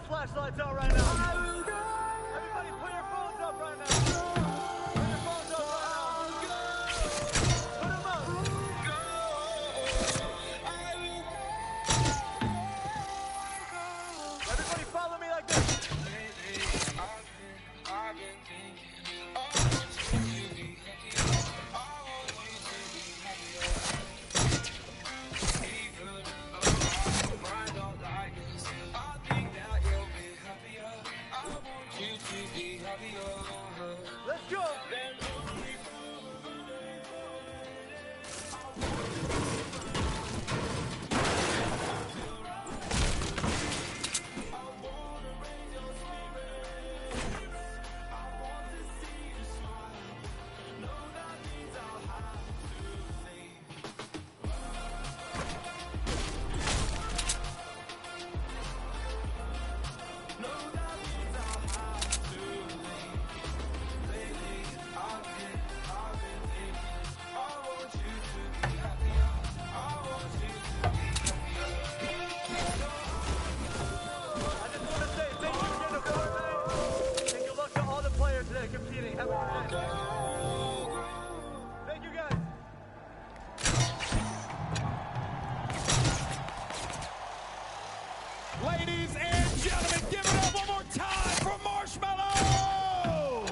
Flashlights out right now. Everybody put your phones up right now. Put your phones up right now. Put them up. Everybody follow me like this. Let's go! Competing. Have a good day. Thank you guys. Ladies and gentlemen, give it up one more time for Marshmallow!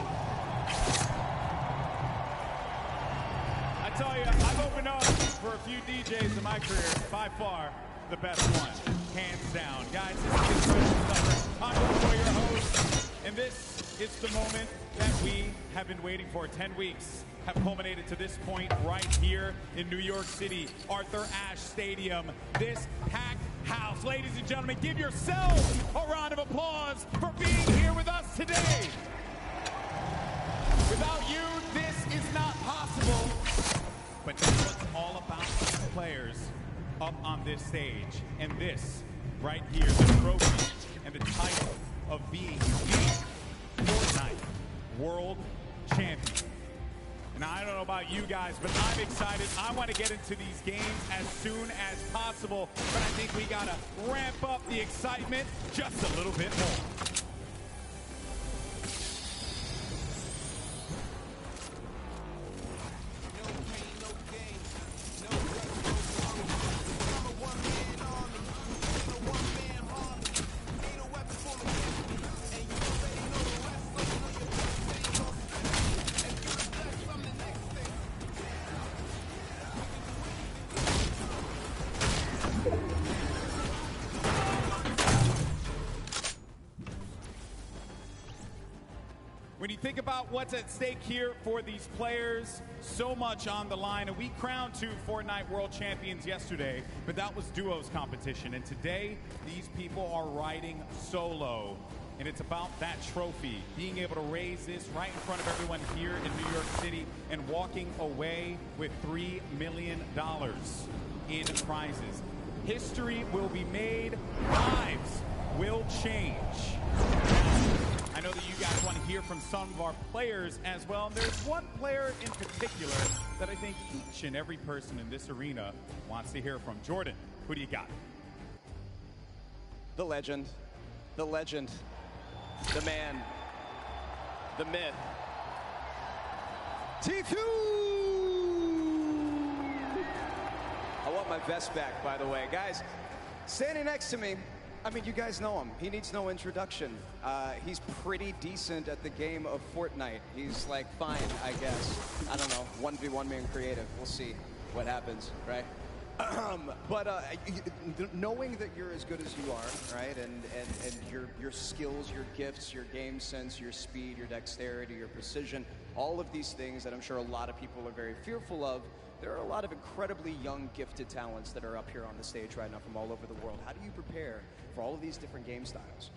I tell you, I've opened up for a few DJs in my career, by far the best one, hands down. Guys, this is incredible stuff. I'm your host, and this is the moment that we have been waiting for. 10 weeks have culminated to this point right here in New York City, Arthur Ashe Stadium. This packed house. Ladies and gentlemen, give yourselves a round of applause for being here with us today. Without you, this is not possible. But now it's all about the players up on this stage. And this right here, the trophy and the title of being the Fortnite World Champion. And I don't know about you guys, but I'm excited. I want to get into these games as soon as possible, but I think we got to ramp up the excitement just a little bit more. When you think about what's at stake here for these players, so much on the line. And we crowned 2 Fortnite World Champions yesterday, but that was duos competition. And today, these people are riding solo. And it's about that trophy, being able to raise this right in front of everyone here in New York City and walking away with $3 million in prizes. History will be made, lives will change. I know that you guys want to hear from some of our players as well. And there's one player in particular that I think each and every person in this arena wants to hear from. Jordan, who do you got? The legend, the man, the myth, Tfue! I want my vest back, by the way. Guys, standing next to me, I mean, you guys know him. He needs no introduction. He's pretty decent at the game of Fortnite. He's like, fine, I guess. I don't know, 1v1 man creative. We'll see what happens, right? Knowing that you're as good as you are, right, and your skills, your gifts, your game sense, your speed, your dexterity, your precision, all of these things that I'm sure a lot of people are very fearful of, there are a lot of incredibly young, gifted talents that are up here on the stage right now from all over the world. How do you prepare for all of these different game styles?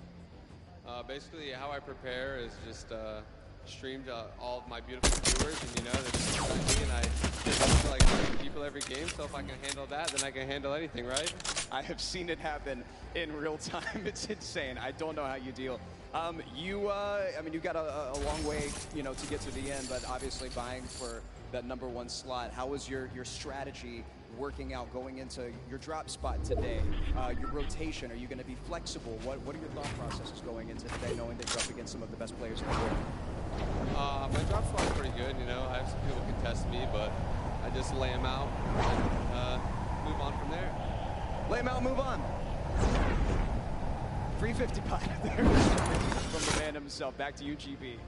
Basically, how I prepare is just stream to all of my beautiful viewers, and you know, that's me, and I feel like 100 people every game, so if I can handle that, then I can handle anything, right? I have seen it happen in real time. It's insane. I don't know how you deal. I mean, you've got a long way, you know, to get to the end, but obviously vying for that #1 slot. How was your strategy working out going into your drop spot today? Your rotation, are you going to be flexible? What are your thought processes going into today, knowing that you're up against some of the best players in the world? My drop spot's pretty good, you know. I have some people who can test me, but I just lay them out and move on from there. Lay them out, move on. 355 there from the man himself. Back to you, GB.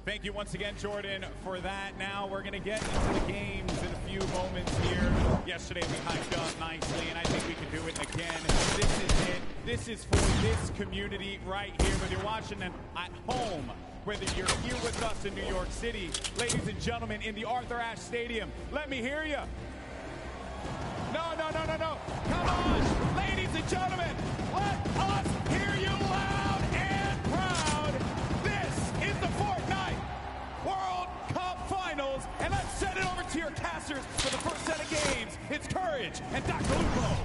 Thank you once again, Jordan, for that. Now we're going to get into the games in a few moments here. Yesterday we hyped up nicely, and I think we can do it again. This is it. This is for this community right here. Whether you're watching them at home, whether you're here with us in New York City, ladies and gentlemen, in the Arthur Ashe Stadium, let me hear you. No. Come on, ladies and gentlemen, let us hear you loud and proud. This is the Fortnite World Cup Finals, and let's send it over to your casters for the first set of games. It's Courage and Dr. Lupo.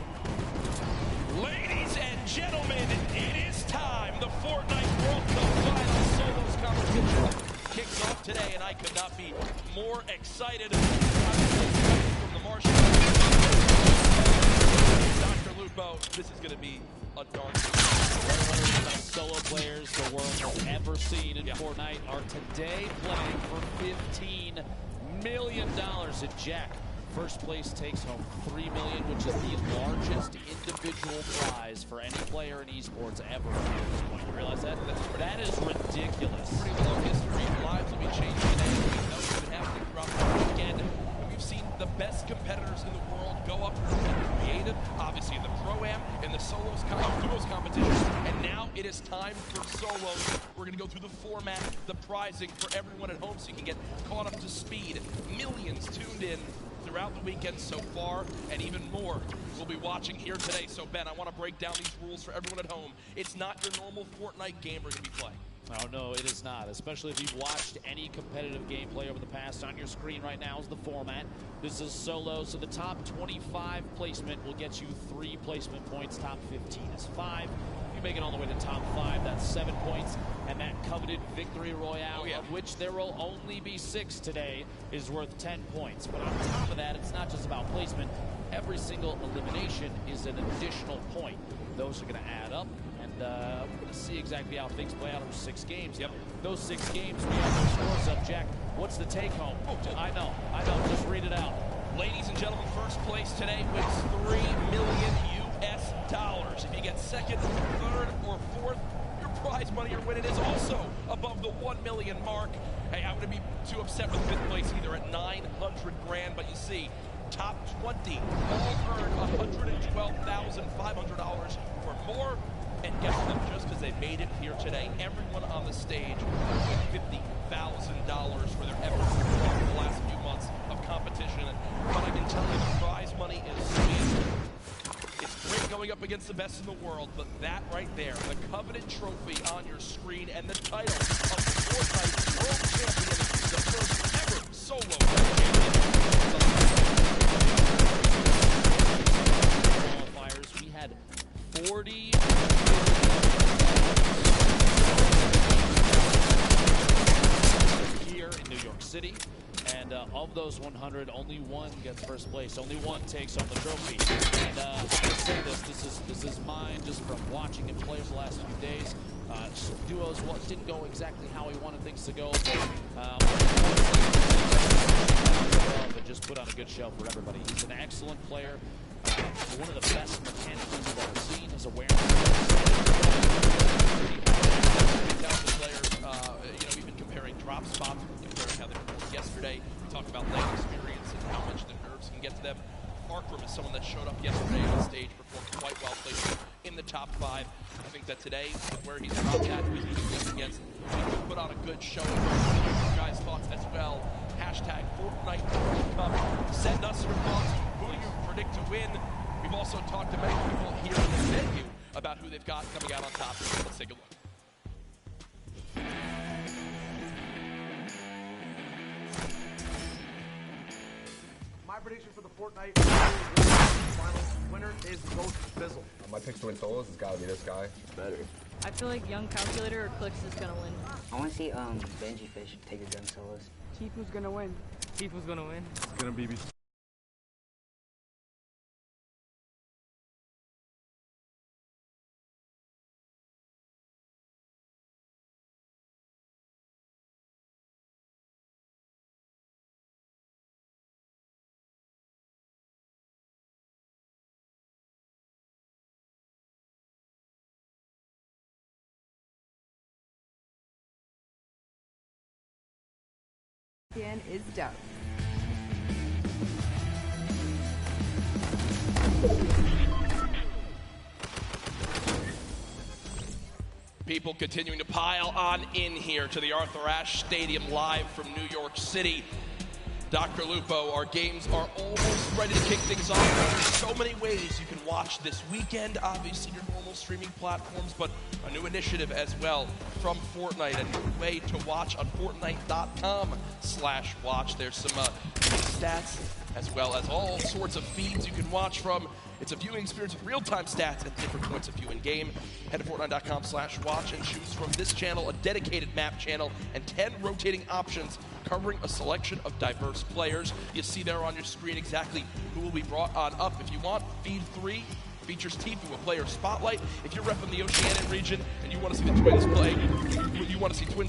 Ladies and gentlemen, it is time. The Fortnite World Cup Finals Solos competition kicks off today, and I could not be more excited. From the Marshmallow, Dr. Lupo, this is going to be a darn good One of the best solo players the world has ever seen in Fortnite are today playing for $15 million in Jack. First place takes home $3 million, which is the largest individual prize for any player in esports ever at this point. You realize that? That is ridiculous. Pretty long history. Lives will be changing today. We know what's been happening throughout the weekend. And we've seen the best competitors in the world go up and creative, obviously in the Pro-Am, in the solos, duos competition. And now it is time for solos. We're going to go through the format, the prizing for everyone at home so you can get caught up to speed. Millions tuned in throughout the weekend so far, and even more we'll be watching here today. So Ben, I want to break down these rules for everyone at home. It's not your normal Fortnite game we're going to be playing. Oh, no, it is not, especially if you've watched any competitive gameplay over the past. On your screen right now is the format. This is solo, so the top 25 placement will get you 3 placement points. Top 15 is 5. If you make it all the way to top 5, that's 7 points. And that coveted Victory Royale, of which there will only be 6 today, is worth 10 points. But on top of that, it's not just about placement. Every single elimination is an additional point. Those are going to add up. We're going to see exactly how things play out over 6 games. Yep. Those 6 games, we have those scores up. Jack, what's the take home? Oh, I know. Just read it out. Ladies and gentlemen, first place today wins $3 million US. If you get second, third, or fourth, your prize money you're winning is also above the 1 million mark. Hey, I wouldn't be too upset with 5th place either at 900 grand, but you see, top 20 all earn $112,500 for more. And guess what? Just because they've made it here today. Everyone on the stage with $50,000 for their efforts over the last few months of competition. But I can tell you the prize money is sweet. It's great going up against the best in the world, but that right there, the coveted trophy on your screen and the title of Fortnite World Champion, the first ever solo qualifiers. We had 40 here in New York City. And of those 100, only one gets first place. Only one takes home the trophy. And I would say this is mine just from watching him play for the last few days. Duos didn't go exactly how he wanted things to go, but just put on a good show for everybody. He's an excellent player, one of the best mechanicals we've ever seen. His awareness. Talented players, we've been comparing drop spots, comparing how they performed yesterday. We talked about lane experience and how much the nerves can get to them. Arkram is someone that showed up yesterday on stage, performed quite well, placed in the top 5. I think that today, with where he's dropped at, who he's going against, he can put on a good showing. You guys' thoughts as well. Hashtag Fortnite World Cup. Send us your thoughts. Who do you predict to win? We've also talked to many people here in this venue about who they've got coming out on top. Let's take a look. My prediction for the Fortnite final winner is Ghost Fizzle. My pick to win solos has got to be this guy. Better. I feel like Young Calculator or Clicks is gonna win. I want to see Benji Fish take his gun solos. Tifu's gonna win. Tifu's gonna win. It's gonna be Is down. People continuing to pile on in here to the Arthur Ashe Stadium live from New York City. Dr. Lupo, our games are almost ready to kick things off. There's so many ways you can watch this weekend. Obviously, your normal streaming platforms, but a new initiative as well from Fortnite. A new way to watch on Fortnite.com/watch. There's some stats as well as all sorts of feeds you can watch from. It's a viewing experience with real-time stats at different points of view in game. Head to Fortnite.com/watch and choose from this channel a dedicated map channel and 10 rotating options covering a selection of diverse players. You see there on your screen exactly who will be brought on up. If you want, feed 3 features Tifu, a player spotlight. If you're repping the Oceanic region and you want to see the Twins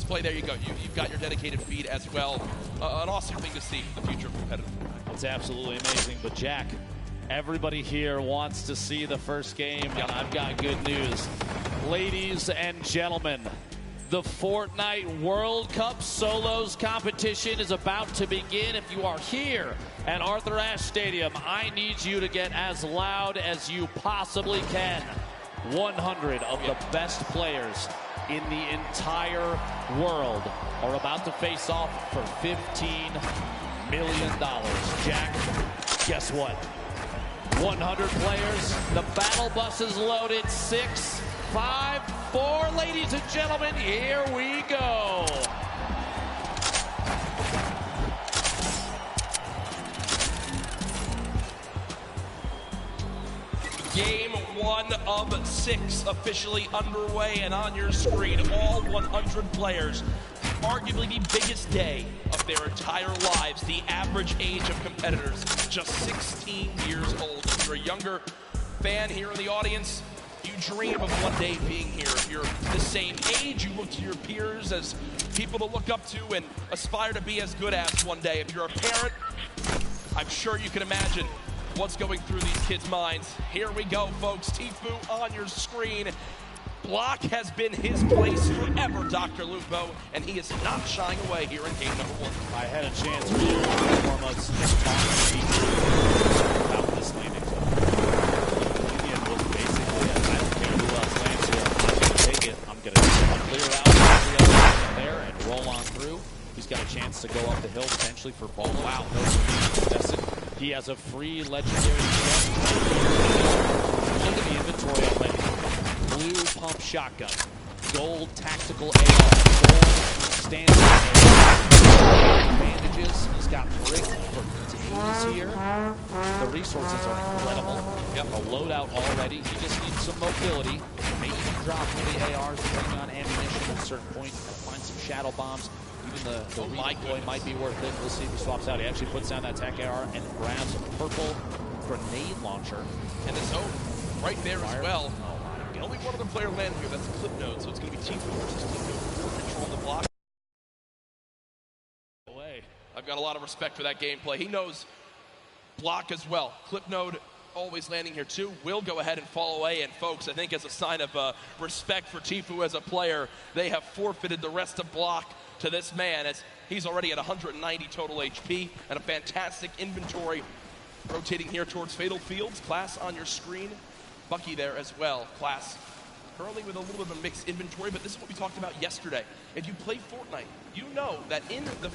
play, there you go. You've got your dedicated feed as well. An awesome thing to see the future of competitive. It's absolutely amazing, but Jack, everybody here wants to see the first game, and I've got good news. Ladies and gentlemen, the Fortnite World Cup Solos competition is about to begin. If you are here at Arthur Ashe Stadium, I need you to get as loud as you possibly can. 100 of the best players in the entire world are about to face off for $15 million. Jack, guess what? 100 players, the battle bus is loaded. 6, 5, 4, ladies and gentlemen, here we go. Game 1 of 6 officially underway, and on your screen, all 100 players. Arguably the biggest day of their entire lives. The average age of competitors, just 16 years old. If you're a younger fan here in the audience, you dream of one day being here. If you're the same age, you look to your peers as people to look up to and aspire to be as good as one day. If you're a parent, I'm sure you can imagine what's going through these kids' minds. Here we go, folks. Tifu on your screen. Block has been his place forever, Dr. Lupo, and he is not shying away here in game number 1. I had a chance for you to perform us about this landing zone. Indian was basically, I don't care who else lands here, I'm going to take it. I'm wants to go up the hill potentially for ball. Wow. He has a free legendary Look at the inventory already. Blue pump shotgun, gold tactical AR, gold standard AR, bandages. He's got brick for days here. The resources are incredible. Yep. A loadout already. He just needs some mobility. Maybe drop one of the ARs depending on ammunition at a certain point. Find some shadow bombs. Even the redeploy might be worth it. We'll see if he swaps out. He actually puts down that tech AR and grabs a purple grenade launcher. And the zone right there as well. The only one other player landing here, that's a clip node, so it's going to be Tifu versus Tifu. Control the block. I've got a lot of respect for that gameplay. He knows block as well. Clip node always landing here too. Will go ahead and fall away, and folks, I think as a sign of respect for Tifu as a player, they have forfeited the rest of block to this man, as he's already at 190 total HP and a fantastic inventory. Rotating here towards Fatal Fields. Class on your screen. Bucky there as well. Class currently with a little bit of a mixed inventory, but this is what we talked about yesterday. If you play Fortnite, you know that in the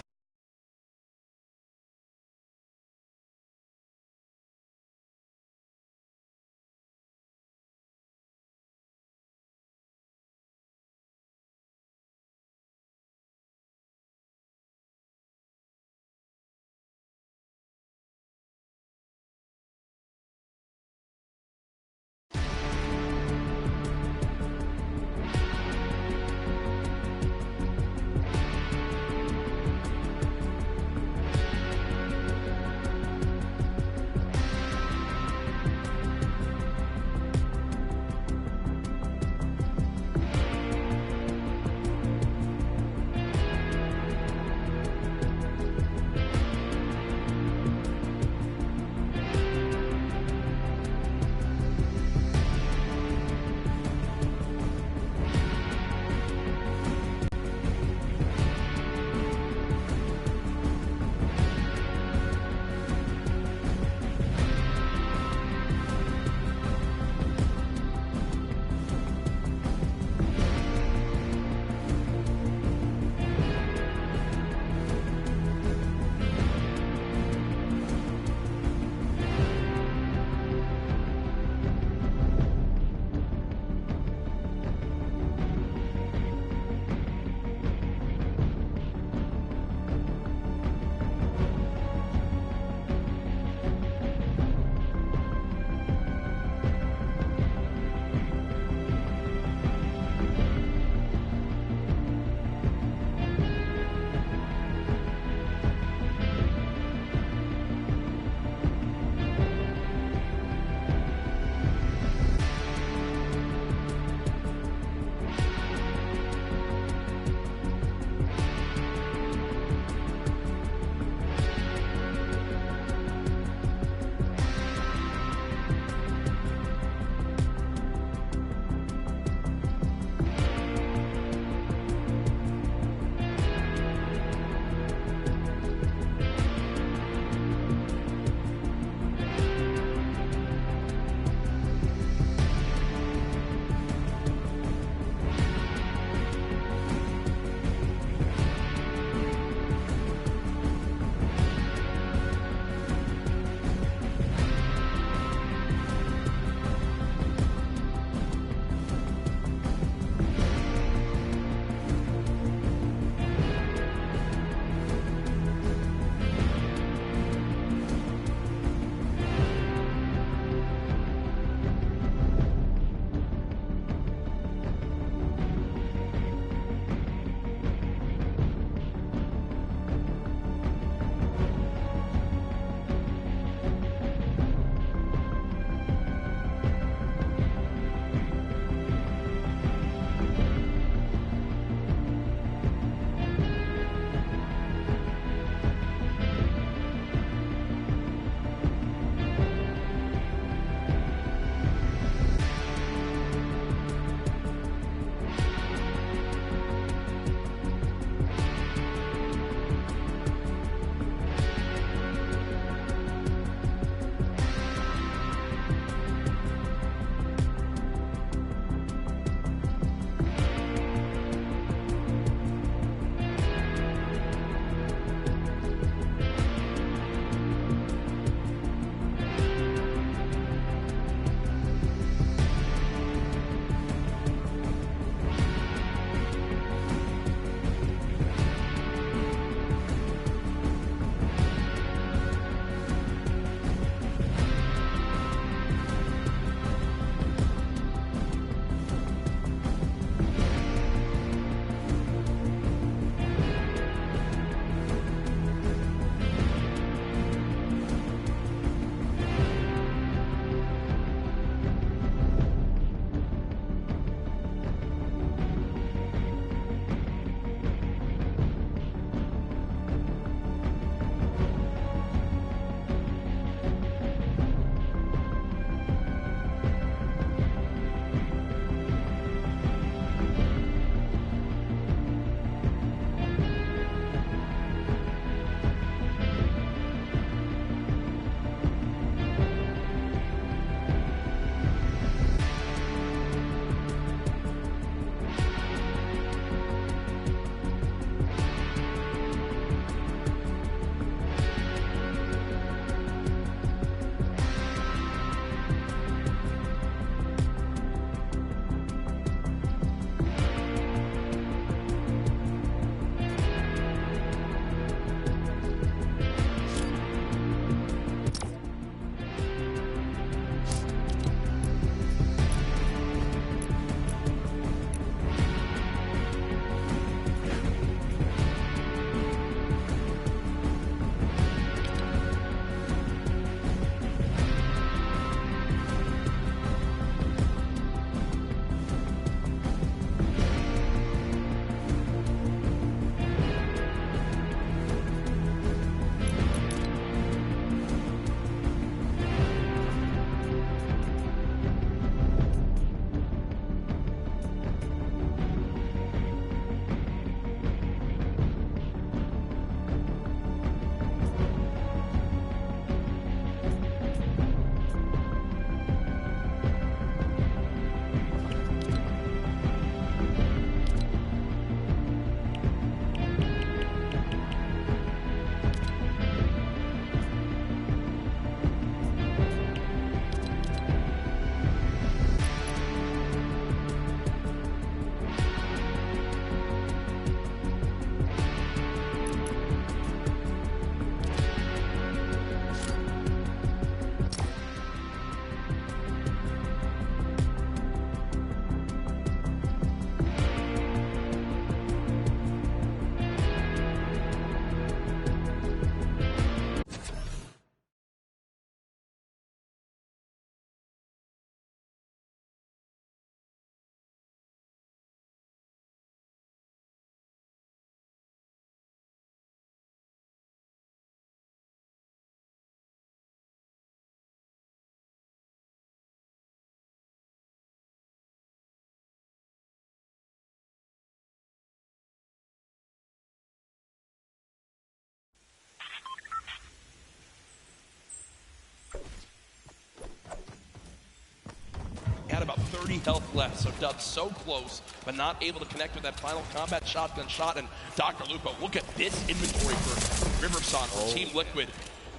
about 30 health left, so Dub so close, but not able to connect with that final combat shotgun shot. And Dr. Lupo, look at this inventory for Riverson, for Team Liquid.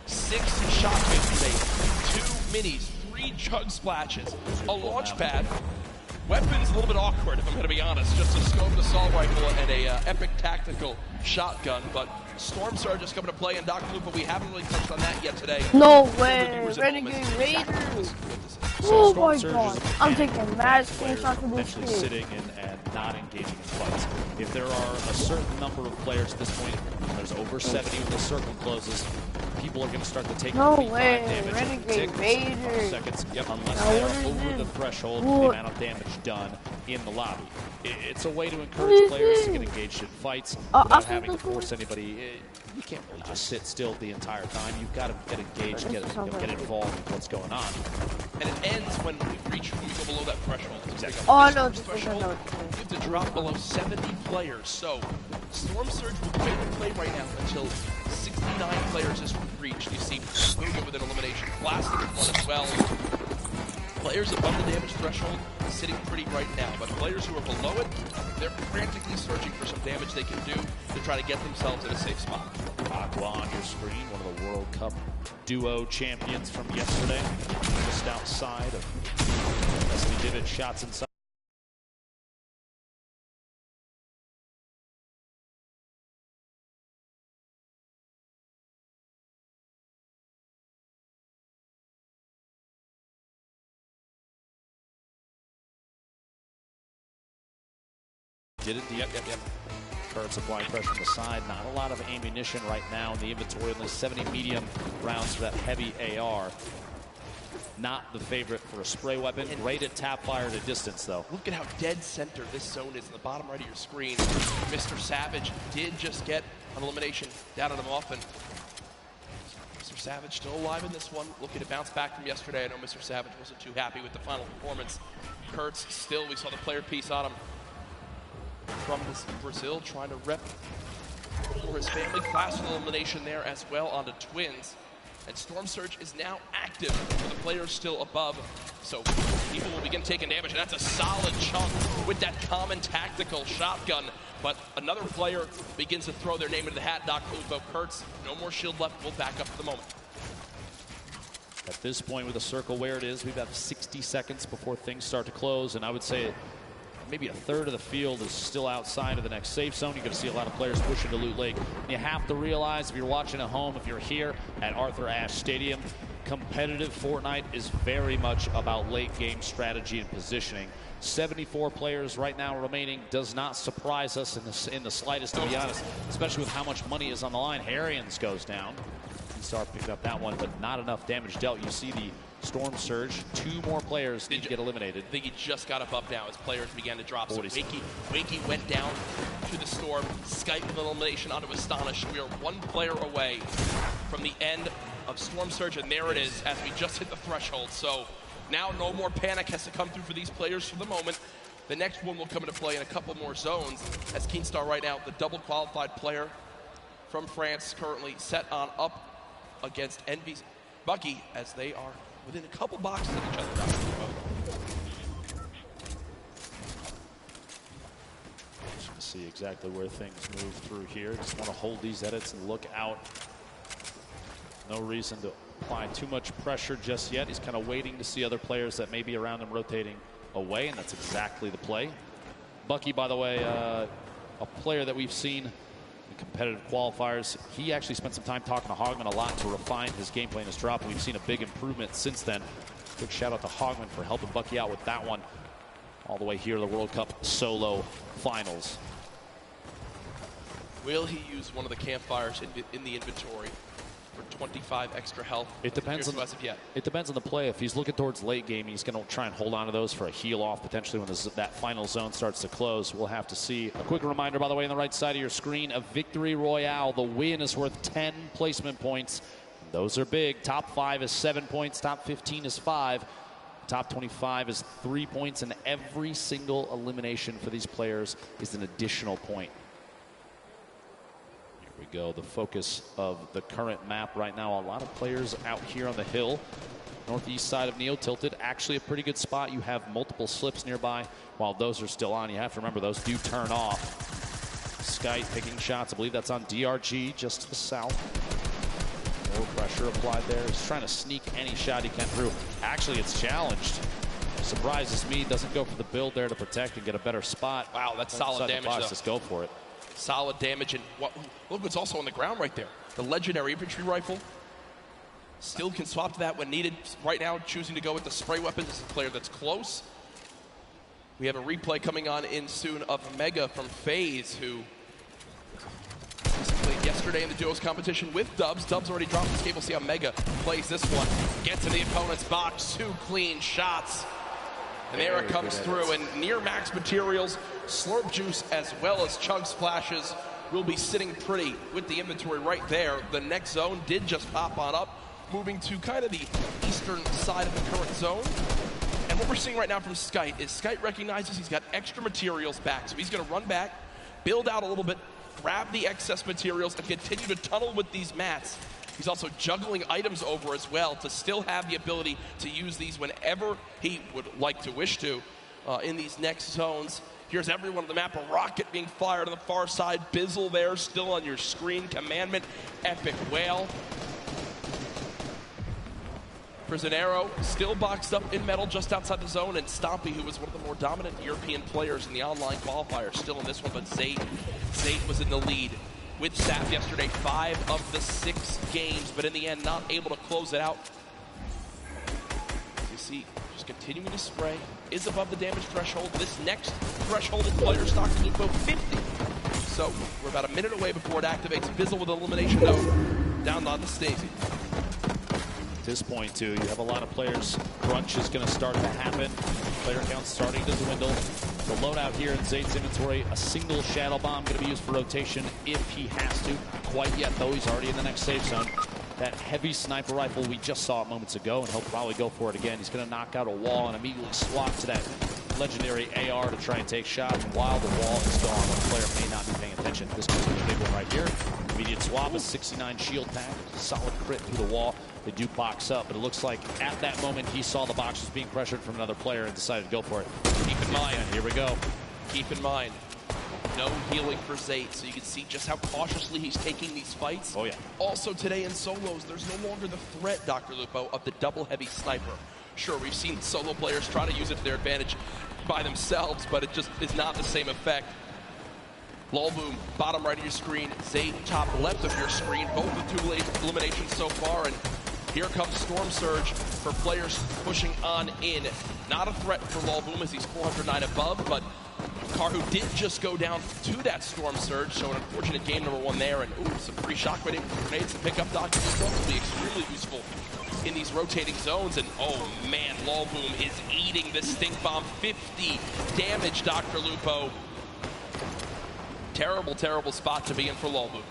6 shotguns today, 2 minis, 3 chug splashes, a launch pad. Weapons a little bit awkward, if I'm going to be honest. Just a scoped assault rifle and a epic tactical shotgun. But Storm Surge is coming to play, and Dr. Lupa, we haven't really touched on that yet today. No way! Renegade Raiders! Oh my god! I'm taking mad screenshots of this game. Sitting and not engaging in fights. If there are a certain number of players at this point, there's over 70 when the circle closes, people are going to start to take damage. Renegade Raiders! Seconds, unless they're over the threshold for the amount of damage done in the lobby. It's a way to encourage players to get engaged in fights without having to force anybody. You can't really just sit still the entire time. You've got to get engaged, get involved with what's going on. And it ends when we go below that threshold. Exactly. Oh no, threshold. You have to drop below 70 players. So Storm Surge will wait to play right now until 69 players is reached. You see Booga with an elimination. Blasting is one as well. Players above the damage threshold sitting pretty right now, but players who are below it, they're frantically searching for some damage they can do to try to get themselves in a safe spot. Aqua on your screen, one of the World Cup duo champions from yesterday, just outside of Leslie Divot, shots inside. Did it? Yep. Kurtz applying pressure on the side. Not a lot of ammunition right now in the inventory. Only 70 medium rounds for that heavy AR. Not the favorite for a spray weapon. Great at tap fire at a distance, though. Look at how dead center this zone is in the bottom right of your screen. Mr. Savage did just get an elimination down on him often. Mr. Savage still alive in this one. Looking to bounce back from yesterday. I know Mr. Savage wasn't too happy with the final performance. Kurtz still, we saw the player piece on him. From Brazil, trying to rep for his family. Fast elimination there as well onto Twins. And Storm Surge is now active for the players still above. So people will begin taking damage, and that's a solid chunk with that common tactical shotgun. But another player begins to throw their name into the hat. Doc Lupo Kurtz, no more shield left. We'll back up for the moment. At this point with the circle where it is, we've got 60 seconds before things start to close, and I would say maybe a third of the field is still outside of the next safe zone. You're going to see a lot of players pushing to Loot Lake. And you have to realize, if you're watching at home, if you're here at Arthur Ashe Stadium, competitive Fortnite is very much about late game strategy and positioning. 74 players right now remaining does not surprise us in the slightest, to be honest, especially with how much money is on the line. Harrians goes down. Start picking up that one, but not enough damage dealt. You see the Storm Surge. 2 more players need to get eliminated. I think he just got up now as players began to drop. So Wakey went down to the Storm. Skype with elimination onto Astonish. We are 1 player away from the end of Storm Surge, and there it is as we just hit the threshold. So now no more panic has to come through for these players for the moment. The next one will come into play in a couple more zones as Keenstar right now, the double qualified player from France, currently set on up against Envy's Bucky as they are within a couple boxes of each other. Just to see exactly where things move through here. Just want to hold these edits and look out. No reason to apply too much pressure just yet. He's kind of waiting to see other players that may be around him rotating away, and that's exactly the play. Bucky, by the way, a player that we've seen in competitive qualifiers. He actually spent some time talking to Hogman a lot to refine his gameplay and his drop, and we've seen a big improvement since then. Big shout out to Hogman for helping Bucky out with that one. All the way here to the World Cup solo finals. Will he use one of the campfires in the inventory for 25 extra health? It depends on the play. If he's looking towards late game, he's going to try and hold on to those for a heal off potentially when that final zone starts to close. We'll have to see. A quick reminder, by the way, on the right side of your screen, a victory royale. The win is worth 10 placement points. Those are big. Top 5 is 7 points. Top 15 is 5. Top 25 is 3 points, and every single elimination for these players is an additional point. Here we go. The focus of the current map right now. A lot of players out here on the hill. Northeast side of Neo tilted. Actually a pretty good spot. You have multiple slips nearby. While those are still on, you have to remember those do turn off. Sky picking shots. I believe that's on DRG just to the south. No pressure applied there. He's trying to sneak any shot he can through. Actually, it's challenged. Surprises me. Doesn't go for the build there to protect and get a better spot. Wow, that's solid damage, though. Just go for it. Solid damage. And look what's also on the ground right there. The legendary infantry rifle. Still can swap to that when needed. Right now, choosing to go with the spray weapons. This is a player that's close. We have a replay coming on in soon of Mega from FaZe, who played yesterday in the duos competition with Dubs. Dubs already dropped his game. We'll see how Mega plays this one. Gets to the opponent's box. 2 clean shots. And there it comes through. And near max materials, Slurp Juice as well as Chug Splashes will be sitting pretty with the inventory right there. The next zone did just pop on up, moving to kind of the eastern side of the current zone. And what we're seeing right now from Skite is Skite recognizes he's got extra materials back. So he's going to run back, build out a little bit, grab the excess materials, and continue to tunnel with these mats. He's also juggling items over as well to still have the ability to use these whenever he would like to wish to in these next zones. Here's everyone on the map. A rocket being fired on the far side. Bizzle there still on your screen. Commandment, Epic Whale. Prisionero still boxed up in metal just outside the zone, and Stompy, who was one of the more dominant European players in the online qualifier, still in this one, but Zayt was in the lead with Sap yesterday. 5 of the 6 games, but in the end not able to close it out. You see, just continuing to spray, is above the damage threshold. This next threshold in player stock is about 50. So we're about a minute away before it activates. Bizzle with elimination though, down on the Stacey. At this point, too, you have a lot of players. Crunch is going to start to happen. Player count starting to dwindle. The loadout here in Zayt's inventory, a single Shadow Bomb going to be used for rotation if he has to. Not quite yet, though. He's already in the next safe zone. That heavy sniper rifle, we just saw it moments ago, and he'll probably go for it again. He's going to knock out a wall and immediately swap to that legendary AR to try and take shots while the wall is gone. The player may not be paying attention. This could be a big one right here. Immediate swap, a 69 shield pack, solid crit through the wall. They do box up, but it looks like at that moment he saw the box was being pressured from another player and decided to go for it. Keep in mind, here we go. Keep in mind, no healing for Zayt, so you can see just how cautiously he's taking these fights. Oh yeah. Also today in solos, there's no longer the threat, Dr. Lupo, of the double heavy sniper. Sure, we've seen solo players try to use it to their advantage by themselves, but it just is not the same effect. Lolboom, bottom right of your screen, Zayt, top left of your screen, both with 2 eliminations so far, and here comes Storm Surge for players pushing on in. Not a threat for Lolboom as he's 409 above, but Karhu did just go down to that Storm Surge, so an unfortunate game number 1 there, and some free shockwave grenades to pick up. Dr. Lupo will be extremely useful in these rotating zones, and oh man, Lolboom is eating this stink bomb. 50 damage, Dr. Lupo. Terrible, terrible spot to be in for Lolboom.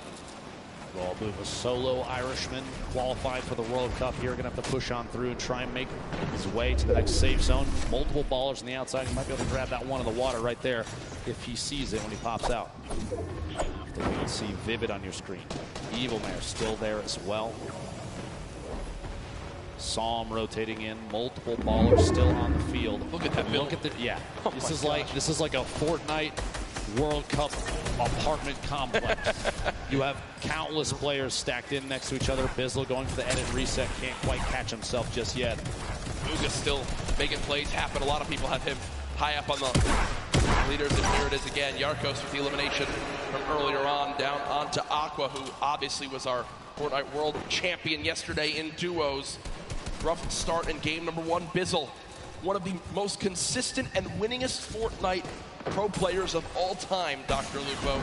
Lolboom, a solo Irishman, qualified for the World Cup here. Going to have to push on through and try and make his way to the next safe zone. Multiple ballers on the outside. He might be able to grab that one in the water right there if he sees it when he pops out. You can see Vivid on your screen. Evil Mare still there as well. Psalm rotating in, multiple ballers still on the field. Look at that build. Look at the, yeah. Oh this is like a Fortnite World Cup apartment complex. You have countless players stacked in next to each other. Bizzle going for the edit reset, can't quite catch himself just yet. Muga's still making plays happen. A lot of people have him high up on the leaders, and here it is again. Yarkos with the elimination from earlier on, down onto Aqua, who obviously was our Fortnite World Champion yesterday in duos. Rough start in game number 1. Bizzle, one of the most consistent and winningest Fortnite pro players of all time, Dr. Lupo.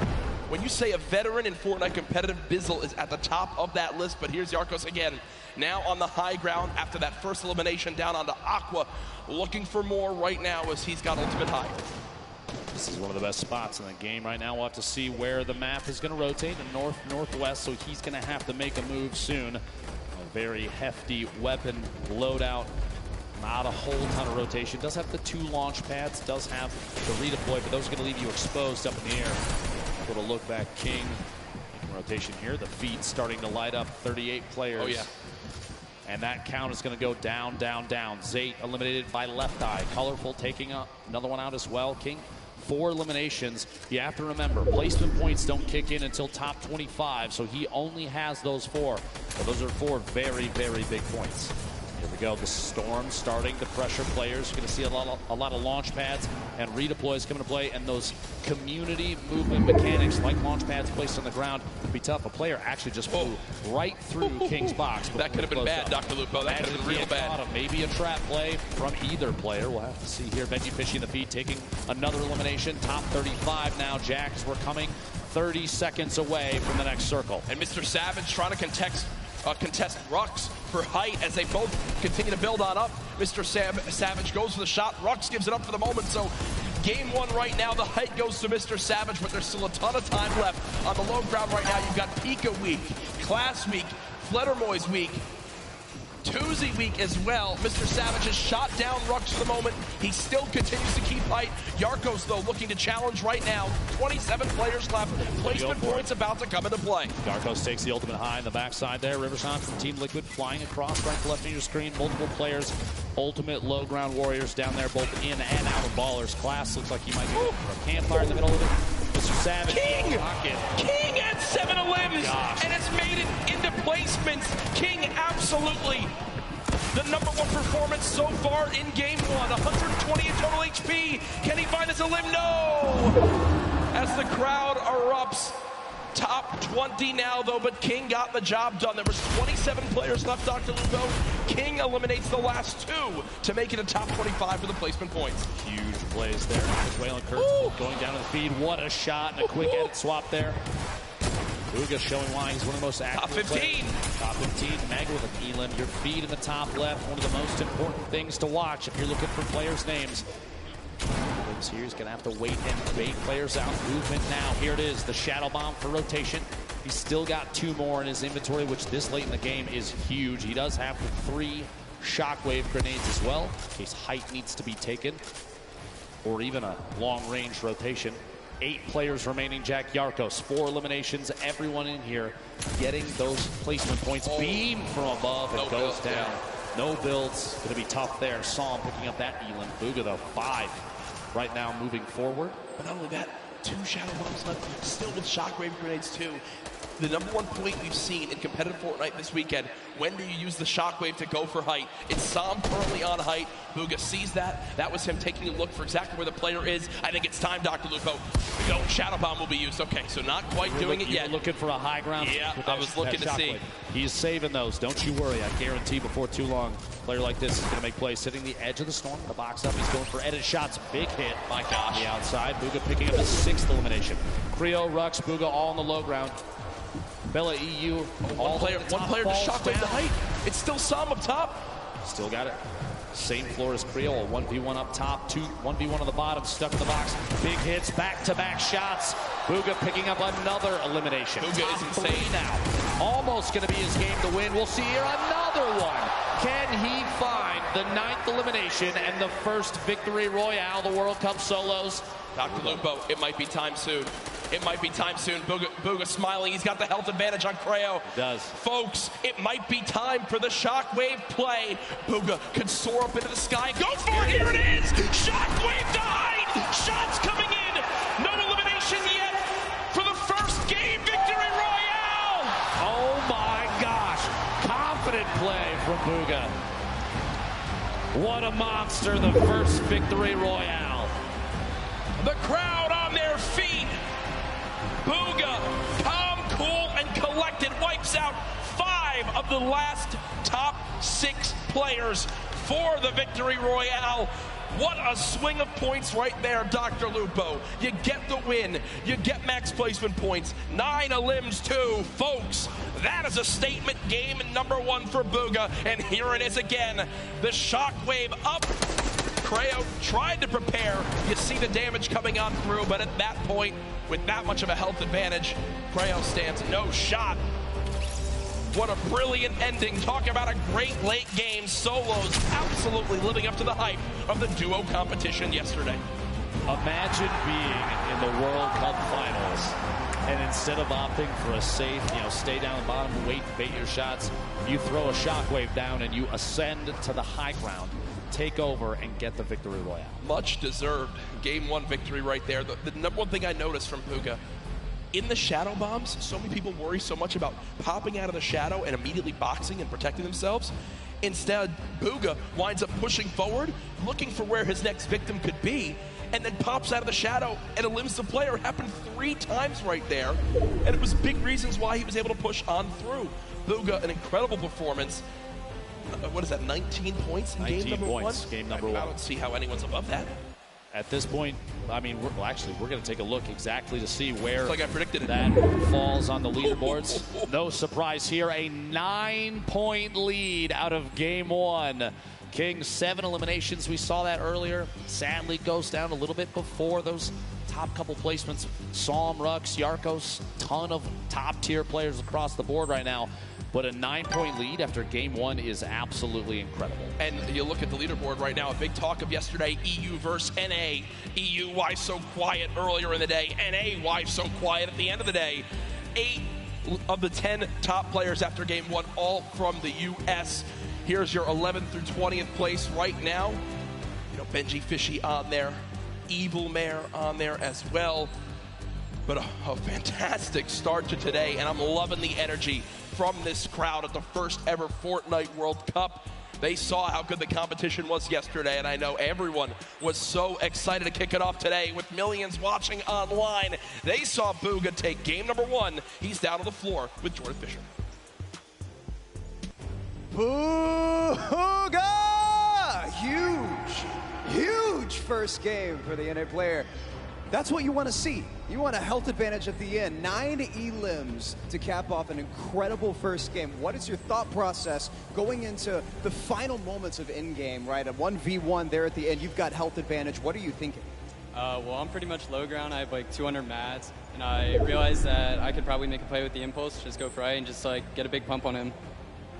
When you say a veteran in Fortnite competitive, Bizzle is at the top of that list, but here's Yarkos again, now on the high ground after that first elimination down onto Aqua, looking for more right now as he's got ultimate high. This is one of the best spots in the game right now. We'll have to see where the map is going to rotate, the north-northwest, so he's going to have to make a move soon. A very hefty weapon loadout. Not a whole ton of rotation. Does have the 2 launch pads, does have the redeploy, but those are going to leave you exposed up in the air. Little look back, King rotation here. The feed starting to light up. 38 players. Oh, yeah. And that count is going to go down, down, down. Zate eliminated by Left Eye. Colorful taking another one out as well. King, 4 eliminations. You have to remember, placement points don't kick in until top 25, so he only has those 4. But those are 4 very, very big points. Here we go. The Storm starting to pressure players. You're going to see a lot of launch pads and redeploys coming to play, and those community movement mechanics like launch pads placed on the ground can be tough. A player actually just flew right through King's box. That could have been bad, Dr. Lupo. That could have been real bad. Maybe a trap play from either player. We'll have to see here. Benji Fishy in the feed taking another elimination. Top 35 now. Jacks, we're coming 30 seconds away from the next circle. And Mr. Savage trying to contest Rux for height as they both continue to build on up. Mr. Savage goes for the shot. Rux gives it up for the moment. So game 1 right now, the height goes to Mr. Savage, but there's still a ton of time left on the low ground right now. You've got Pika week, Class week, Fledermoy's week, Tuesday week as well. Mr. Savage has shot down Rux for the moment. He still continues to keep height. Yarkos, though, looking to challenge right now. 27 players left. Placement points about to come into play. Yarkos takes the ultimate high in the backside there. Riverside from Team Liquid flying across right to left of your screen. Multiple players. Ultimate low ground warriors down there, both in and out of ballers. Class looks like he might be a campfire in the middle of it. Mr. Savage. King at 7 limbs, and it's made it into placements. King absolutely the #1 performance so far in game 1. 120 in total HP. Can he find us a limb? No! As the crowd erupts. Top 20 now, though, but King got the job done. There was 27 players left, Dr. Lupo. King eliminates the last 2 to make it a top 25 for the placement points. Huge plays there. Waylon Kurtz going down to the feed. What a shot and a quick edit swap there. Booga showing why he's one of the most active. Top 15. Players. Top 15. Mega with an elim. Your feed in the top left. One of the most important things to watch if you're looking for players' names. Here he's going to have to wait and bait players out. Movement now. Here it is. The Shadow Bomb for rotation. He's still got 2 more in his inventory, which this late in the game is huge. He does have 3 shockwave grenades as well, in case height needs to be taken, or even a long-range rotation. 8 players remaining. Jack Yarkos, 4 eliminations. Everyone in here getting those placement points. Beam from above and goes down. Yeah. No builds. Going to be tough there. Saw him picking up that elim. Booga, though, 5 right now moving forward. But not only that, 2 Shadow Bombs left, still with shockwave grenades too. The #1 point we've seen in competitive Fortnite this weekend, when do you use the shockwave to go for height? It's Sam currently on height. Booga sees that. That was him taking a look for exactly where the player is. I think it's time, Dr. Lupo. No, Shadow Bomb will be used. Okay, so not quite doing it yet. You're looking for a high ground. Yeah, I was looking to see. He's saving those. Don't you worry. I guarantee before too long, a player like this is going to make plays. Sitting the edge of the Storm, the box up. He's going for edit shots. Big hit. My gosh. On the outside. Booga picking up his 6th elimination. Creo, Rux, Booga all on the low ground. Bella EU. One player just shockwave the height. It's still Sam up top. Still got it. Same floor as Creo. 1v1 up top. 1v1 on the bottom. Stuck in the box. Big hits. Back-to-back shots. Booga picking up another elimination. Booga is insane now. Almost going to be his game to win. We'll see here another one. Can he find the 9th elimination and the first victory royale, the World Cup solos? Dr. Lupo, it might be time soon. It might be time soon. Booga smiling. He's got the health advantage on Creo. He does. Folks, it might be time for the shockwave play. Booga could soar up into the sky. Go for it. Here it is. Shockwave died. Shots coming in. No elimination yet for the first game victory royale. Oh my gosh. Confident play from Booga. What a monster. The first victory royale. The crowd on their feet. Booga, calm, cool, and collected, wipes out 5 of the last top 6 players for the victory royale. What a swing of points right there, Dr. Lupo. You get the win. You get max placement points. 9 elims too. Folks, that is a statement game #1 for Booga. And here it is again. The shockwave up. Creo tried to prepare. You see the damage coming on through, but at that point, with that much of a health advantage, Creo stands no shot. What a brilliant ending. Talk about a great late game. Solos absolutely living up to the hype of the duo competition yesterday. Imagine being in the World Cup finals And instead of opting for a safe, stay down the bottom, wait, bait your shots, you throw a shockwave down and you ascend to the high ground, take over, and get the victory royale. Much deserved Game 1 victory right there. The number one thing I noticed from Bugha, in the shadow bombs, so many people worry so much about popping out of the shadow and immediately boxing and protecting themselves. Instead, Bugha winds up pushing forward, looking for where his next victim could be, and then pops out of the shadow and eliminates the player. It happened 3 times right there, and it was big reasons why he was able to push on through. Bugha, an incredible performance. What is that, 19 points in game number 1? Game number 1. I don't see how anyone's above that. At this point, I mean, we're going to take a look exactly to see where like I predicted that falls on the leaderboards. No surprise here, a 9-point lead out of game 1. King, 7 eliminations. We saw that earlier. Sadly, goes down a little bit before those top couple placements. Psalm, Rux, Yarkos, ton of top-tier players across the board right now. But a 9-point lead after game 1 is absolutely incredible. And you look at the leaderboard right now, a big talk of yesterday, EU versus NA. EU, why so quiet earlier in the day? NA, why so quiet at the end of the day? 8 of the 10 top players after game 1, all from the US. Here's your 11th through 20th place right now. Benji Fishy on there, Evil Mare on there as well. But a fantastic start to today, and I'm loving the energy from this crowd at the first ever Fortnite World Cup. They saw how good the competition was yesterday, and I know everyone was so excited to kick it off today with millions watching online. They saw Bugha take game number 1. He's down on the floor with Jordan Fisher. Bugha! Huge first game for the NA player. That's what you want to see. You want a health advantage at the end. 9 elims to cap off an incredible first game. What is your thought process going into the final moments of in-game, right? A 1v1 there at the end. You've got health advantage. What are you thinking? Well, I'm pretty much low ground. I have like 200 mats, and I realized that I could probably make a play with the impulse, just go for right and just like get a big pump on him.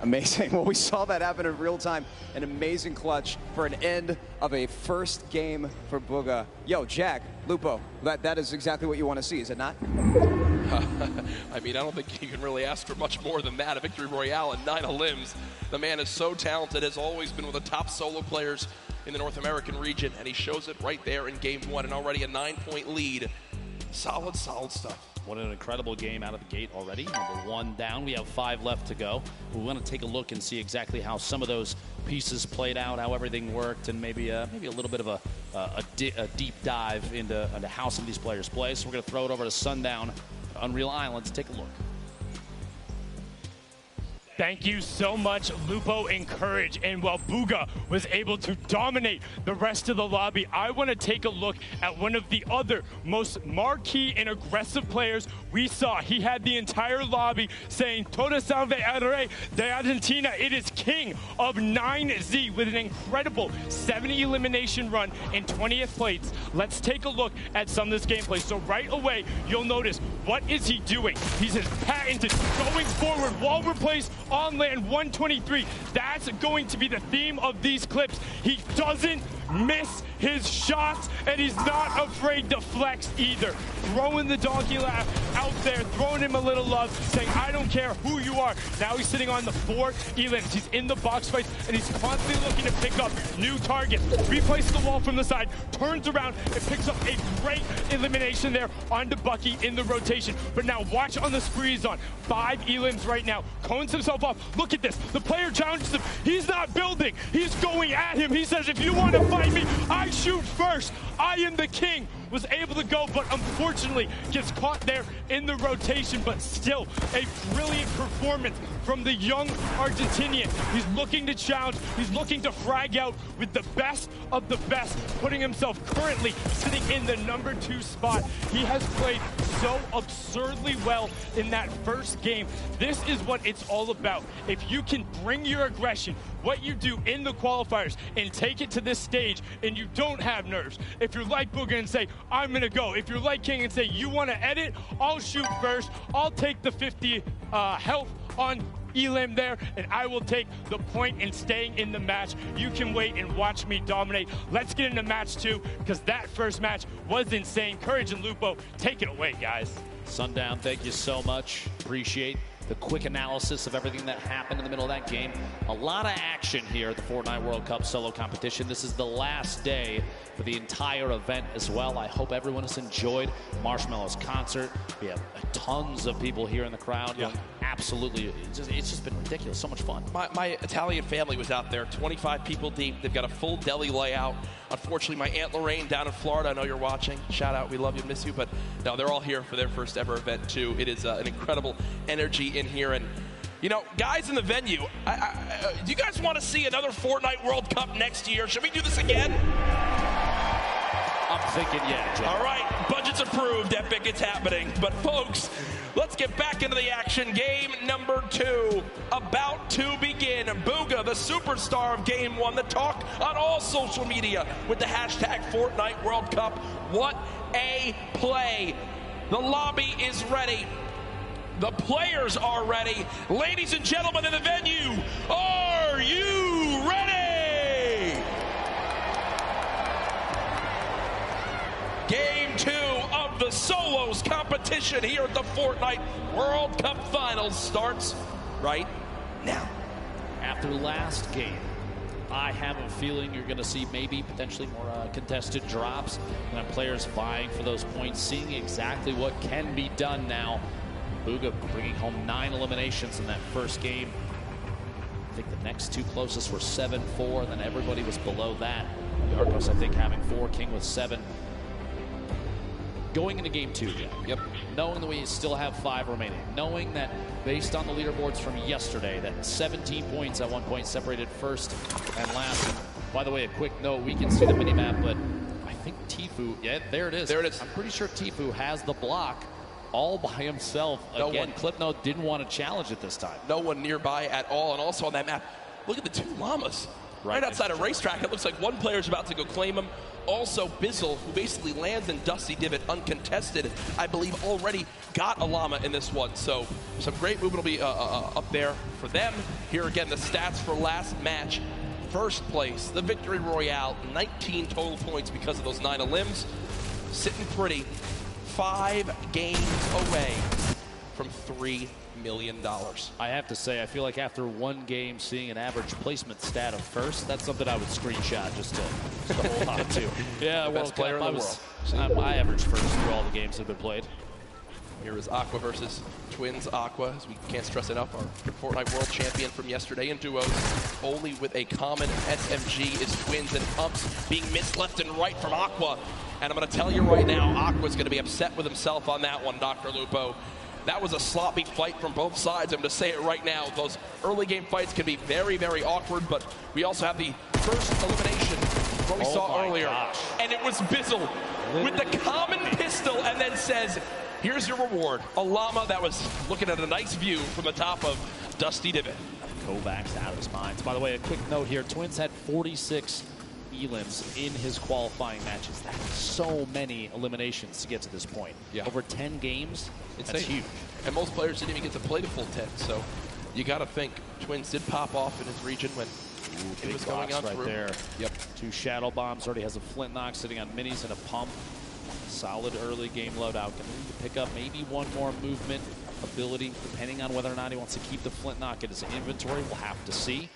Amazing. Well, we saw that happen in real time. An amazing clutch for an end of a first game for Bugha. Yo, Jack, Lupo, that is exactly what you want to see, is it not? I mean, I don't think you can really ask for much more than that. A victory royale and 9 elims. The man is so talented, has always been one of the top solo players in the North American region, and he shows it right there in game 1, and already a 9-point lead. Solid stuff. What an incredible game out of the gate already. Number 1 down. We have 5 left to go. We want to take a look and see exactly how some of those pieces played out, how everything worked, and maybe a little bit of a deep dive into how some of these players play. So we're going to throw it over to Sundown, Unreal Islands. Take a look. Thank you so much, Lupo and Courage. And while Bugha was able to dominate the rest of the lobby, I want to take a look at one of the other most marquee and aggressive players we saw. He had the entire lobby saying, Toda salve al rey de Argentina. It is King of 9Z with an incredible 70 elimination run in 20th place. Let's take a look at some of this gameplay. So right away, you'll notice, what is he doing? He's his patented going forward wall replace on land 123. That's going to be the theme of these clips. He doesn't miss his shots, and he's not afraid to flex either. Throwing the donkey laugh out there, throwing him a little love, saying, I don't care who you are. Now he's sitting on the 4 elims. He's in the box fights, and he's constantly looking to pick up new targets. Replaces the wall from the side, turns around, and picks up a great elimination there onto Bucky in the rotation. But now watch on the spree he's on. 5 elims right now. Cones himself off. Look at this. The player challenges him. He's not building. He's going at him. He says, if you want to fight me, I shoot first. I am the king. Was able to go, but unfortunately gets caught there in the rotation, but still a brilliant performance from the young Argentinian. He's looking to challenge. He's looking to frag out with the best of the best, putting himself currently sitting in the number 2 spot. He has played so absurdly well in that first game. This is what it's all about. If you can bring your aggression, what you do in the qualifiers, and take it to this stage, and you don't have nerves. If you're like Bugha and say, I'm gonna go. If you're like King and say, you wanna edit, I'll shoot first. I'll take the 50 health on elim there, and I will take the point in staying in the match. You can wait and watch me dominate. Let's get into match 2, because that first match was insane. Courage and Lupo, take it away, guys. Sundown, thank you so much. Appreciate the quick analysis of everything that happened in the middle of that game. A lot of action here at the Fortnite World Cup solo competition. This is the last day for the entire event as well. I hope everyone has enjoyed Marshmallow's concert. We have tons of people here in the crowd. Yeah. Absolutely, it's just been ridiculous. So much fun. My Italian family was out there, 25 people deep. They've got a full deli layout. Unfortunately, my Aunt Lorraine down in Florida, I know you're watching. Shout out, we love you, miss you. But no, they're all here for their first ever event too. It is an incredible energy in here. And you know, guys in the venue, do you guys want to see another Fortnite World Cup next year? Should we do this again? I'm thinking, yeah, Jim. All right, budget's approved, Epic, it's happening. But folks, let's get back into the action. Game number 2 about to begin. Booga, the superstar of Game 1, the talk on all social media with the hashtag Fortnite World Cup. What a play. The lobby is ready. The players are ready. Ladies and gentlemen in the venue, are you ready? Game 2 of the solos competition here at the Fortnite World Cup Finals starts right now. After last game, I have a feeling you're going to see maybe potentially more contested drops and players vying for those points, seeing exactly what can be done now. Booga bringing home 9 eliminations in that first game. I think the next 2 closest were 7-4, then everybody was below that. Arcos, I think, having 4, King with 7. Going into game 2, yeah. Knowing that we still have 5 remaining, knowing that based on the leaderboards from yesterday, that 17 points at one point separated first and last. And by the way, a quick note, we can see the minimap, but I think Tfue, yeah, there it is. There it is. I'm pretty sure Tfue has the block all by himself. Again, Clipnote didn't want to challenge it this time. No one nearby at all. And also on that map, look at the 2 llamas. Right outside a racetrack. It looks like one player's about to go claim him. Also, Bizzle, who basically lands in Dusty Divot uncontested, I believe already got a llama in this one. So some great movement will be up there for them. Here again, the stats for last match. First place, the Victory Royale, 19 total points because of those 9 elims. Sitting pretty, 5 games away from $3 million. I have to say, I feel like after one game, seeing an average placement stat of first, that's something I would screenshot just to hold on to. Yeah, best player in the world. I averaged first through all the games that have been played. Here is Aqua versus Twins Aqua, as we can't stress enough, our Fortnite World Champion from yesterday in duos. Only with a common SMG is Twins, and pumps being missed left and right from Aqua. And I'm going to tell you right now, Aqua's going to be upset with himself on that one, Dr. Lupo. That was a sloppy fight from both sides. I'm going to say it right now. Those early game fights can be very, very awkward, but we also have the first elimination, what we saw earlier. Gosh. And it was Bizzle with the common pistol and then says, here's your reward. A llama that was looking at a nice view from the top of Dusty Divot. Kovacs out of his mind. By the way, a quick note here. Twins had 46 elims in his qualifying matches. That's so many eliminations to get to this point. Yeah. Over 10 games, that's huge. And most players didn't even get to play the full 10, so you got to think Twins did pop off in his region when it was going on right through. there. Yep. 2 shadow bombs, already has a flint knock sitting on minis and a pump. Solid early game loadout. Going to need to pick up maybe one more movement ability, depending on whether or not he wants to keep the flint knock in his inventory. We'll have to see.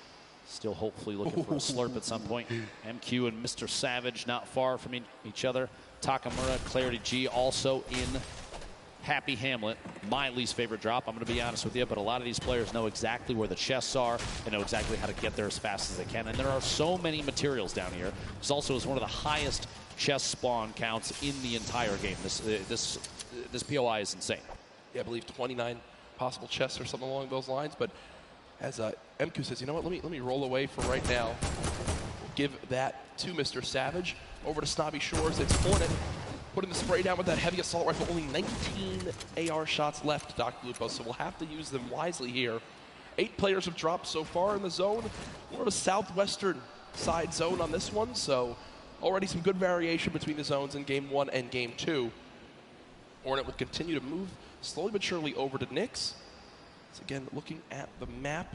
Still hopefully looking for a slurp at some point. MQ and Mr. Savage not far from each other. Takamura, Clarity G also in Happy Hamlet. My least favorite drop, I'm going to be honest with you, but a lot of these players know exactly where the chests are. They know exactly how to get there as fast as they can. And there are so many materials down here. This also is one of the highest chest spawn counts in the entire game. This POI is insane. Yeah, I believe 29 possible chests or something along those lines, but as MQ says, you know what, let me roll away for right now. We'll give that to Mr. Savage. Over to Snobby Shores, it's Hornet. Putting the spray down with that heavy assault rifle. Only 19 AR shots left, Dr. Lupo, so we'll have to use them wisely here. 8 players have dropped so far in the zone. More of a southwestern side zone on this one, so already some good variation between the zones in Game 1 and Game 2. Hornet would continue to move slowly but surely over to Nyx. So again, looking at the map,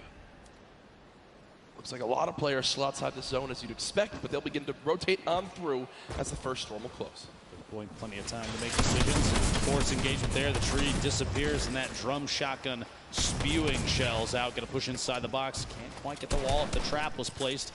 looks like a lot of players still outside the zone as you'd expect, but they'll begin to rotate on through as the first storm will close. Boy, plenty of time to make decisions. Force engagement there. The tree disappears, and that drum shotgun spewing shells out. Going to push inside the box. Can't quite get the wall if the trap was placed.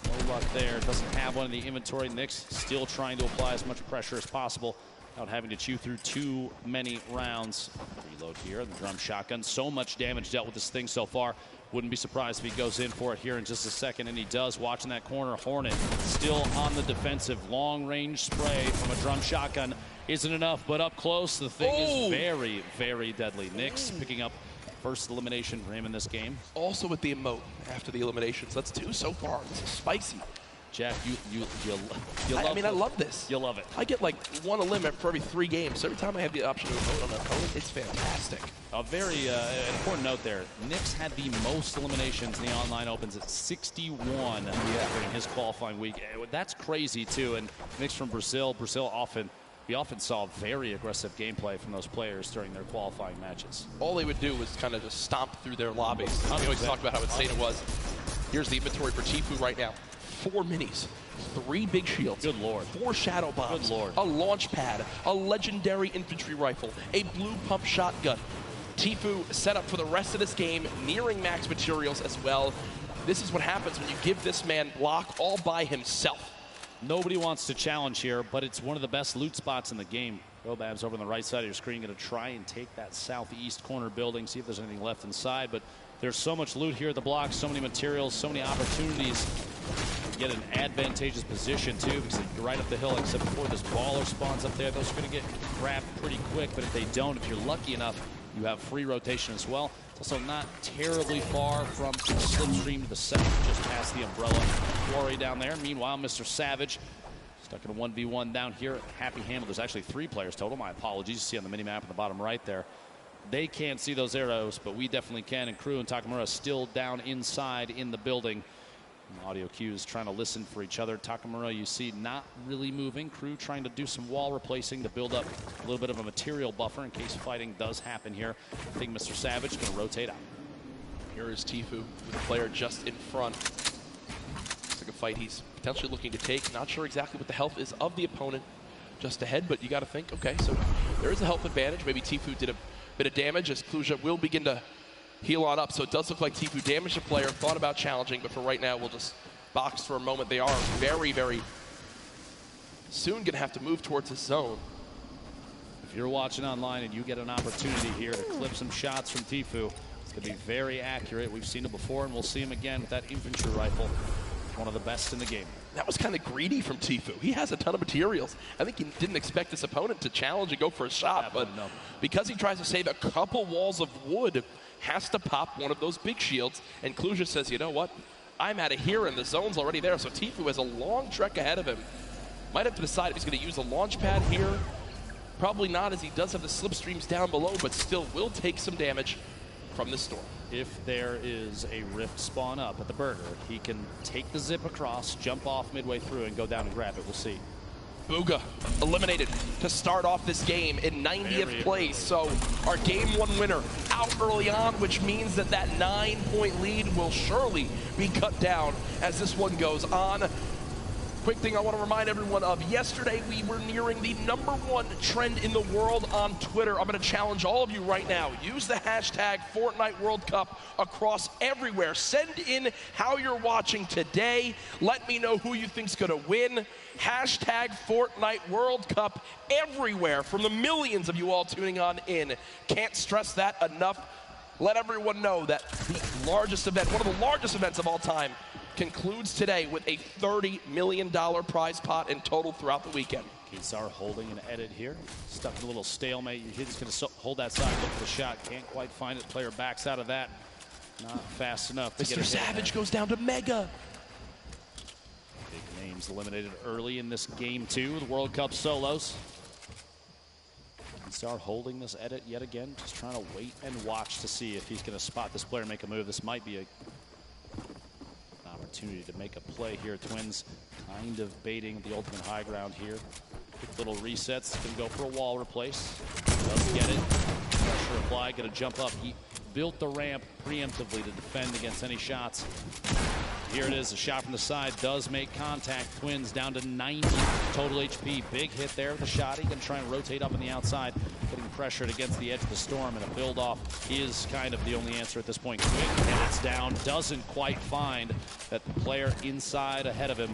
No luck there. Doesn't have one in the inventory. Nick's still trying to apply as much pressure as possible without having to chew through too many rounds. Reload here. The drum shotgun. So much damage dealt with this thing so far. Wouldn't be surprised if he goes in for it here in just a second, and he does. Watching that corner, Hornet still on the defensive. Long-range spray from a drum shotgun isn't enough, but up close, the thing is very, very deadly. Nick's picking up first elimination for him in this game. Also with the emote after the eliminations. That's 2 so far. This is spicy. Jack, you love I mean, I love this. You love it. I get like 1 eliminate for every 3 games. So every time I have the option to vote on an opponent, it's fantastic. A very important note there. Nick's had the most eliminations in the online opens at 61 during his qualifying week. That's crazy too. And Nick's from Brazil. We often saw very aggressive gameplay from those players during their qualifying matches. All they would do was kind of just stomp through their lobbies. We always talked about how insane it was. Here's the inventory for Tfue right now. 4 minis, 3 big shields, good lord, 4 shadow bombs, good lord, a launch pad, a legendary infantry rifle, a blue pump shotgun. Tfue set up for the rest of this game, nearing max materials as well. This is what happens when you give this man block all by himself. Nobody wants to challenge here, but it's one of the best loot spots in the game. Robab's over on the right side of your screen, going to try and take that southeast corner building, see if there's anything left inside, but there's so much loot here at the block, so many materials, so many opportunities to get an advantageous position too, because you're right up the hill, except before this baller spawns up there, those are going to get grabbed pretty quick, but if they don't, if you're lucky enough, you have free rotation as well. It's also not terribly far from Slipstream to the south, just past the umbrella quarry down there. Meanwhile, Mr. Savage stuck in a 1v1 down here. Happy Handle. There's actually 3 players total. My apologies. You see on the mini-map in the bottom right there. They can't see those arrows, but we definitely can. And Crew and Takamura still down inside in the building. And audio cues trying to listen for each other. Takamura, you see, not really moving. Crew trying to do some wall replacing to build up a little bit of a material buffer in case fighting does happen here. I think Mr. Savage going to rotate out. Here is Tfue with the player just in front. Looks like a fight he's potentially looking to take. Not sure exactly what the health is of the opponent just ahead, but you got to think, okay, so there is a health advantage. Maybe Tfue did a bit of damage as Kluja will begin to heal on up. So it does look like Tfue damaged the player, thought about challenging, but for right now, we'll just box for a moment. They are very, very soon going to have to move towards the zone. If you're watching online and you get an opportunity here to clip some shots from Tfue, it's going to be very accurate. We've seen it before, and we'll see him again with that infantry rifle. One of the best in the game. That was kind of greedy from Tfue. He has a ton of materials. I think he didn't expect his opponent to challenge and go for a shot, but because he tries to save a couple walls of wood, has to pop one of those big shields, and Kluja says, you know what? I'm out of here, and the zone's already there, so Tfue has a long trek ahead of him. Might have to decide if he's going to use a launch pad here. Probably not, as he does have the slipstreams down below, but still will take some damage from this storm. If there is a rift spawn up at the burger, he can take the zip across, jump off midway through, and go down and grab it. We'll see. Booga eliminated to start off this game in 90th place. So our game 1 winner out early on, which means that that 9-point lead will surely be cut down as this one goes on. Quick thing I want to remind everyone of, yesterday we were nearing the #1 trend in the world on Twitter. I'm going to challenge all of you right now. Use the hashtag Fortnite World Cup across everywhere. Send in how you're watching today. Let me know who you think's going to win. Hashtag Fortnite World Cup everywhere from the millions of you all tuning on in. Can't stress that enough. Let everyone know that the largest event, one of the largest events of all time, concludes today with a $30 million prize pot in total throughout the weekend. Kesar holding an edit here. Stuck in a little stalemate. He's going to hold that side, look for the shot. Can't quite find it. Player backs out of that. Not fast enough to get it. Mr. Savage goes down to Mega. Big names eliminated early in this game 2, the World Cup solos. Kesar holding this edit yet again. Just trying to wait and watch to see if he's going to spot this player and make a move. This might be a opportunity to make a play here. Twins kind of baiting the ultimate high ground here. Quick little resets. Going to go for a wall replace. Does get it. Pressure applied. Going to jump up. He built the ramp preemptively to defend against any shots. Here it is, a shot from the side does make contact. Twins down to 90 total HP. Big hit there with the shot. He can try and rotate up on the outside, getting pressured against the edge of the storm, and a build-off is kind of the only answer at this point. Quick hits down, doesn't quite find that the player inside ahead of him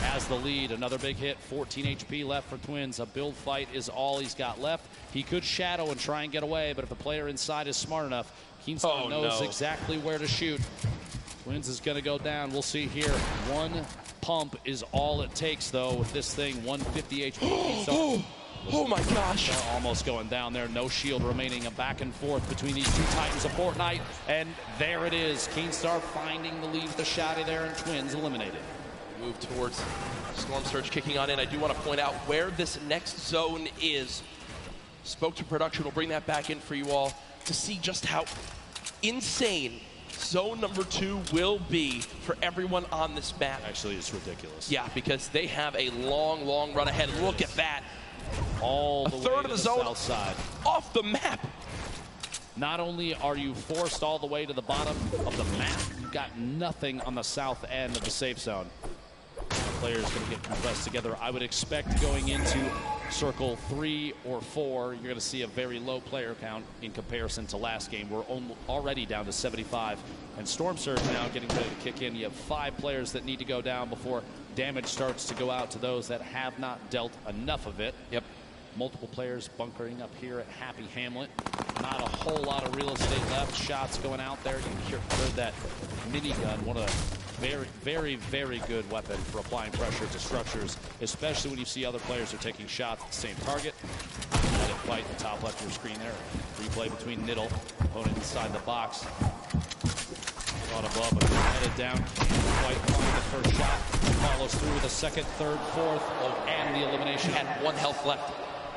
has the lead. Another big hit, 14 HP left for Twins. A build fight is all he's got left. He could shadow and try and get away, but if the player inside is smart enough, Keemstar knows exactly where to shoot. Twins is going to go down. We'll see here. One pump is all it takes, though, with this thing. 150 HP. Oh my gosh. They're almost going down there. No shield remaining. A back and forth between these two titans of Fortnite. And there it is. Keemstar finding the lead with the shotty there, and Twins eliminated. Move towards Storm Surge kicking on in. I do want to point out where this next zone is. Spoke to production. We'll bring that back in for you all to see just how insane zone number 2 will be for everyone on this map. Actually, it's ridiculous. Yeah, because they have a long, long run ahead. Look at that. All the a third way of to the the zone south side. Off the map. Not only are you forced all the way to the bottom of the map, you've got nothing on the south end of the safe zone. Players going to get compressed together. I would expect going into circle 3 or 4, you're going to see a very low player count in comparison to last game. We're already down to 75. And Storm Surge now getting ready to kick in. You have 5 players that need to go down before damage starts to go out to those that have not dealt enough of it. Yep. Multiple players bunkering up here at Happy Hamlet. Not a whole lot of real estate left. Shots going out there. You heard that minigun. One of the very, very good weapon for applying pressure to structures, especially when you see other players are taking shots at the same target. Let it fight the top left of your screen there. Replay between Niddle, opponent inside the box. Caught above, but headed down. Can't quite find the first shot. Follows through with a second, third, fourth, and the elimination. He had 1 health left.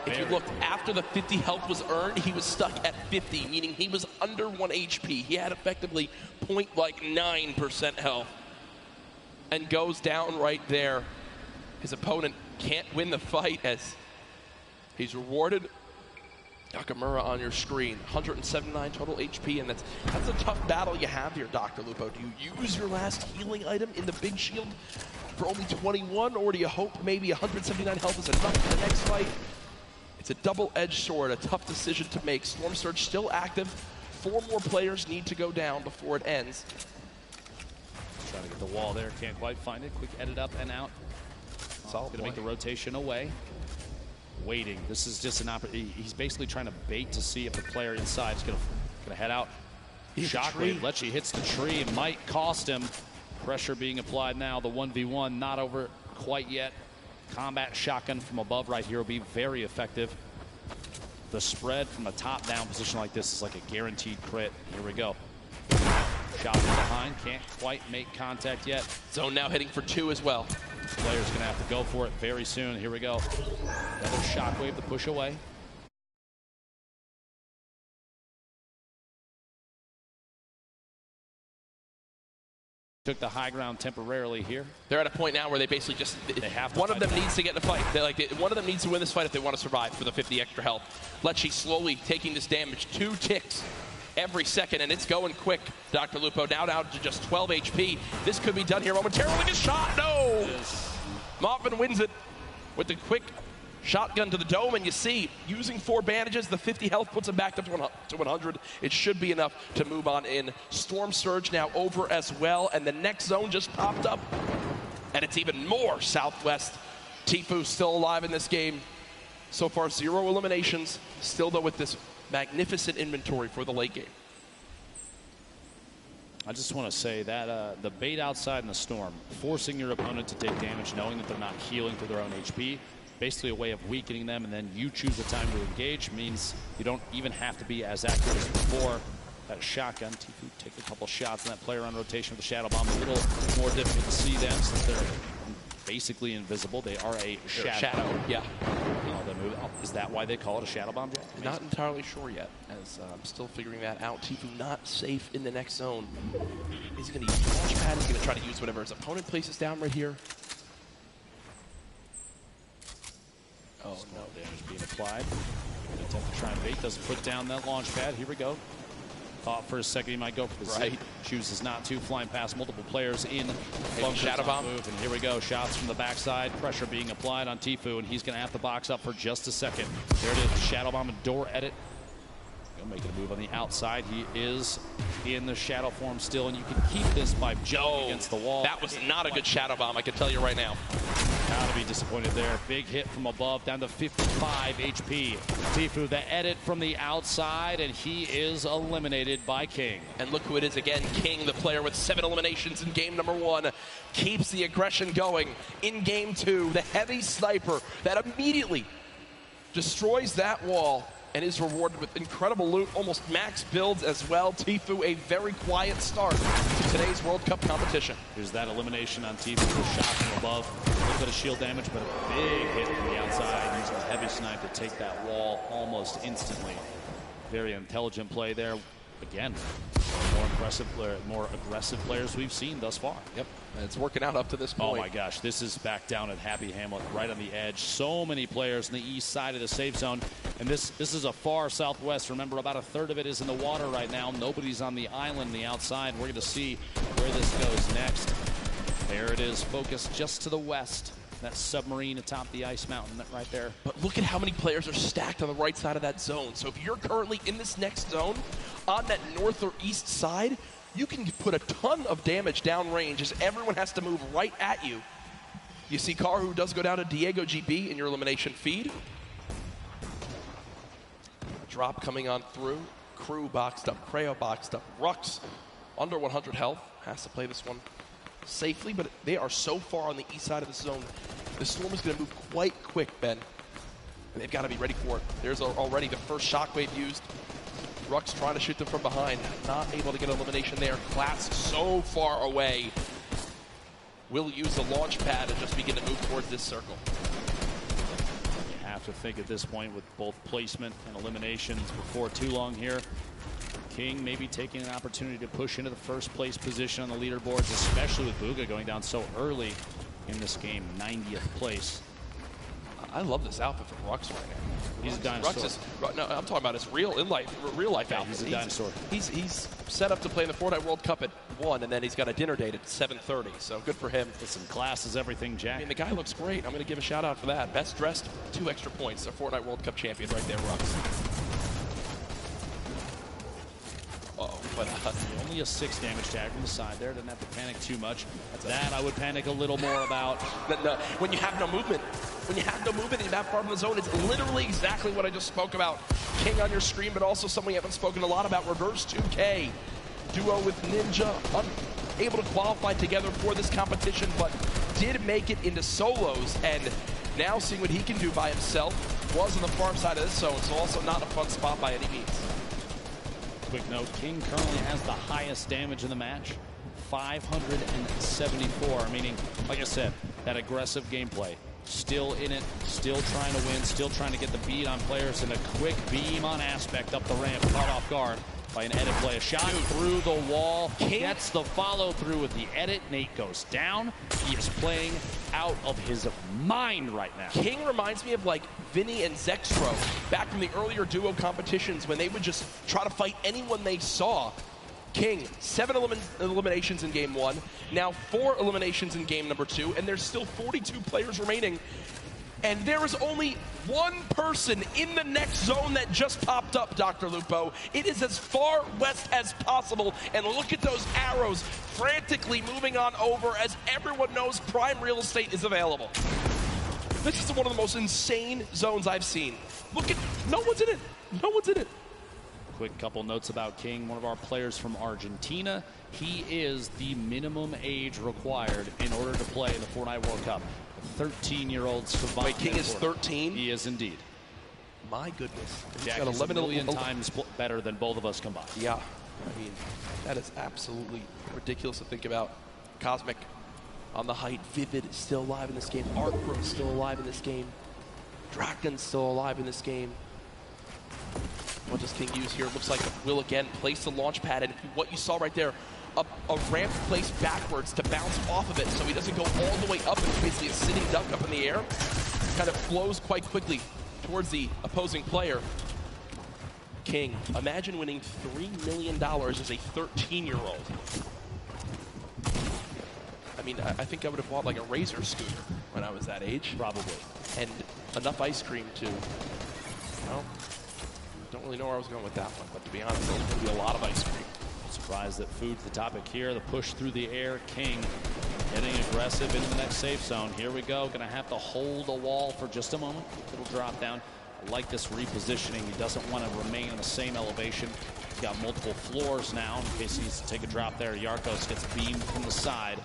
If you looked after the 50 health was earned, he was stuck at 50, meaning he was under 1 HP. He had effectively 0.9% health. And goes down right there. His opponent can't win the fight as he's rewarded. Nakamura on your screen, 179 total HP, and that's a tough battle you have here, Dr. Lupo. Do you use your last healing item in the big shield for only 21, or do you hope maybe 179 health is enough for the next fight? It's a double-edged sword, a tough decision to make. Storm Surge still active. 4 more players need to go down before it ends. Trying to get the wall there, can't quite find it. Quick edit up and out. Going to make the rotation away. Waiting. This is just an opportunity. He's basically trying to bait to see if the player inside is going to head out. Shockwave. Lecce hits the tree. It might cost him. Pressure being applied now. The 1v1 not over quite yet. Combat shotgun from above right here will be very effective. The spread from a top-down position like this is like a guaranteed crit. Here we go. Shot from behind, can't quite make contact yet. Zone now hitting for 2 as well. Player's gonna have to go for it very soon. Here we go. Another shockwave to push away. Took the high ground temporarily here. They're at a point now where they basically just, one of them needs to get in the fight. One of them needs to win this fight if they want to survive for the 50 extra health. Lecce slowly taking this damage, 2 ticks every second, and it's going quick. Dr. Lupo now down to just 12 HP. This could be done here momentarily. A shot, no! Moffin wins it with the quick shotgun to the dome, and you see, using 4 bandages, the 50 health puts him back to 100. It should be enough to move on in. Storm Surge now over as well, and the next zone just popped up, and it's even more southwest. Tfue still alive in this game. So far, 0 eliminations. Still, though, with this magnificent inventory for the late game. I just want to say that the bait outside in the storm, forcing your opponent to take damage, knowing that they're not healing to their own HP, basically a way of weakening them, and then you choose the time to engage, means you don't even have to be as accurate as before. That shotgun, Tfue take a couple shots, and that player on rotation with the shadow bomb, a little more difficult to see them since they're basically invisible. They are a shadow. Yeah. Is that why they call it a shadow bomb? Not entirely sure yet, as I'm still figuring that out. Tfue not safe in the next zone. He's going to use the launch pad. He's going to try to use whatever his opponent places down right here. Oh, no damage being applied. Attempt to try and bait. Doesn't put down that launch pad. Here we go. Thought for a second he might go for the right. zip. Chooses not to, flying past multiple players in Shadow Bomb. move. And here we go, shots from the backside. Pressure being applied on Tfue, and he's going to have to box up for just a second. There it is, Shadow Bomb and door edit. Making a move on the outside. He is in the shadow form still, and you can keep this by jumping against the wall. That was not a good Shadow Bomb, I can tell you right now. Gotta be disappointed there. Big hit from above, down to 55 HP. Tfue, the edit from the outside, and he is eliminated by King. And look who it is again. King, the player with 7 eliminations in game number 1, keeps the aggression going in game 2. The heavy sniper that immediately destroys that wall and is rewarded with incredible loot, almost max builds as well. Tfue, a very quiet start to today's World Cup competition. Here's that elimination on Tfue, shot from above. A little bit of shield damage, but a big hit from the outside, using a heavy snipe to take that wall almost instantly. Very intelligent play there. Again, more aggressive players we've seen thus far. Yep, and it's working out up to this point. Oh my gosh, this is back down at Happy Hamlet, right on the edge. So many players on the east side of the safe zone, and this is a far southwest. Remember, about a third of it is in the water right now. Nobody's on the island, the outside. We're going to see where this goes next. There it is, focused just to the west. That submarine atop the ice mountain right there. But look at how many players are stacked on the right side of that zone. So if you're currently in this next zone on that north or east side, you can put a ton of damage downrange as everyone has to move right at you. You see Karu does go down to Diego GB in your elimination feed. Drop coming on through. Crew boxed up, Creo boxed up. Rux under 100 health, has to play this one safely, but they are so far on the east side of the zone. The storm is going to move quite quick, Ben. And they've got to be ready for it. There's already the first shockwave used. Rux trying to shoot them from behind. Not able to get an elimination there. Class so far away. Will use the launch pad and just begin to move towards this circle. You have to think at this point with both placement and eliminations before too long here. King maybe taking an opportunity to push into the first place position on the leaderboards, especially with Bugha going down so early in this game, 90th place. I love this outfit from Rux right now. He's a dinosaur. Rux is, no, I'm talking about his real life outfit. He's a dinosaur. He's set up to play in the Fortnite World Cup at 1, and then he's got a dinner date at 7:30. So good for him. Listen, class is everything, Jack. I mean, the guy looks great. I'm going to give a shout out for that. Best dressed, 2 extra points. A Fortnite World Cup champion right there, Rux. But only a 6 damage tag from the side there. Doesn't have to panic too much. That I would panic a little more about. When you have no movement. When you have no movement in that part of the zone, it's literally exactly what I just spoke about. King on your screen, but also something we haven't spoken a lot about, Reverse 2K. Duo with Ninja, unable to qualify together for this competition, but did make it into solos, and now seeing what he can do by himself. Was on the far side of this zone, so also not a fun spot by any means. Quick note, King currently has the highest damage in the match, 574, meaning, like I said, that aggressive gameplay. Still in it, still trying to win, still trying to get the beat on players, and a quick beam on Aspect up the ramp, caught off guard by an edit play. A shot through the wall, gets the follow through with the edit. Nate goes down. He is playing out of his mind right now. King reminds me of like Vinny and Zextro back from the earlier duo competitions when they would just try to fight anyone they saw. King, 7 eliminations in game 1, now 4 eliminations in game number 2, and there's still 42 players remaining. And there is only one person in the next zone that just popped up, Dr. Lupo. It is as far west as possible, and look at those arrows frantically moving on over as everyone knows prime real estate is available. This is one of the most insane zones I've seen. Look at, no one's in it. No one's in it. Quick couple notes about King, one of our players from Argentina. He is the minimum age required in order to play in the Fortnite World Cup. 13-year-old savant. Wait, King is 13? He is indeed. My goodness. Jack is 11 million times better than both of us combined. Yeah. I mean, that is absolutely ridiculous to think about. Cosmic on the height. Vivid is still alive in this game. Artbro is still alive in this game. Draken's still alive in this game. What does King use here? It looks like Will again place the launch pad, and what you saw right there, a ramp placed backwards to bounce off of it so he doesn't go all the way up. It's basically a sitting duck up in the air. Kind of flows quite quickly towards the opposing player. King, imagine winning $3 million as a 13-year-old. I mean, I think I would have bought like a Razor scooter when I was that age. Probably. And enough ice cream to, well, don't really know where I was going with that one, but to be honest, there's going to be a lot of ice cream. Surprised that food's the topic here. The push through the air. King getting aggressive into the next safe zone. Here we go. Going to have to hold a wall for just a moment. Little drop down. I like this repositioning. He doesn't want to remain in the same elevation. He's got multiple floors now in case he needs to take a drop there. Yarkos gets beamed from the side.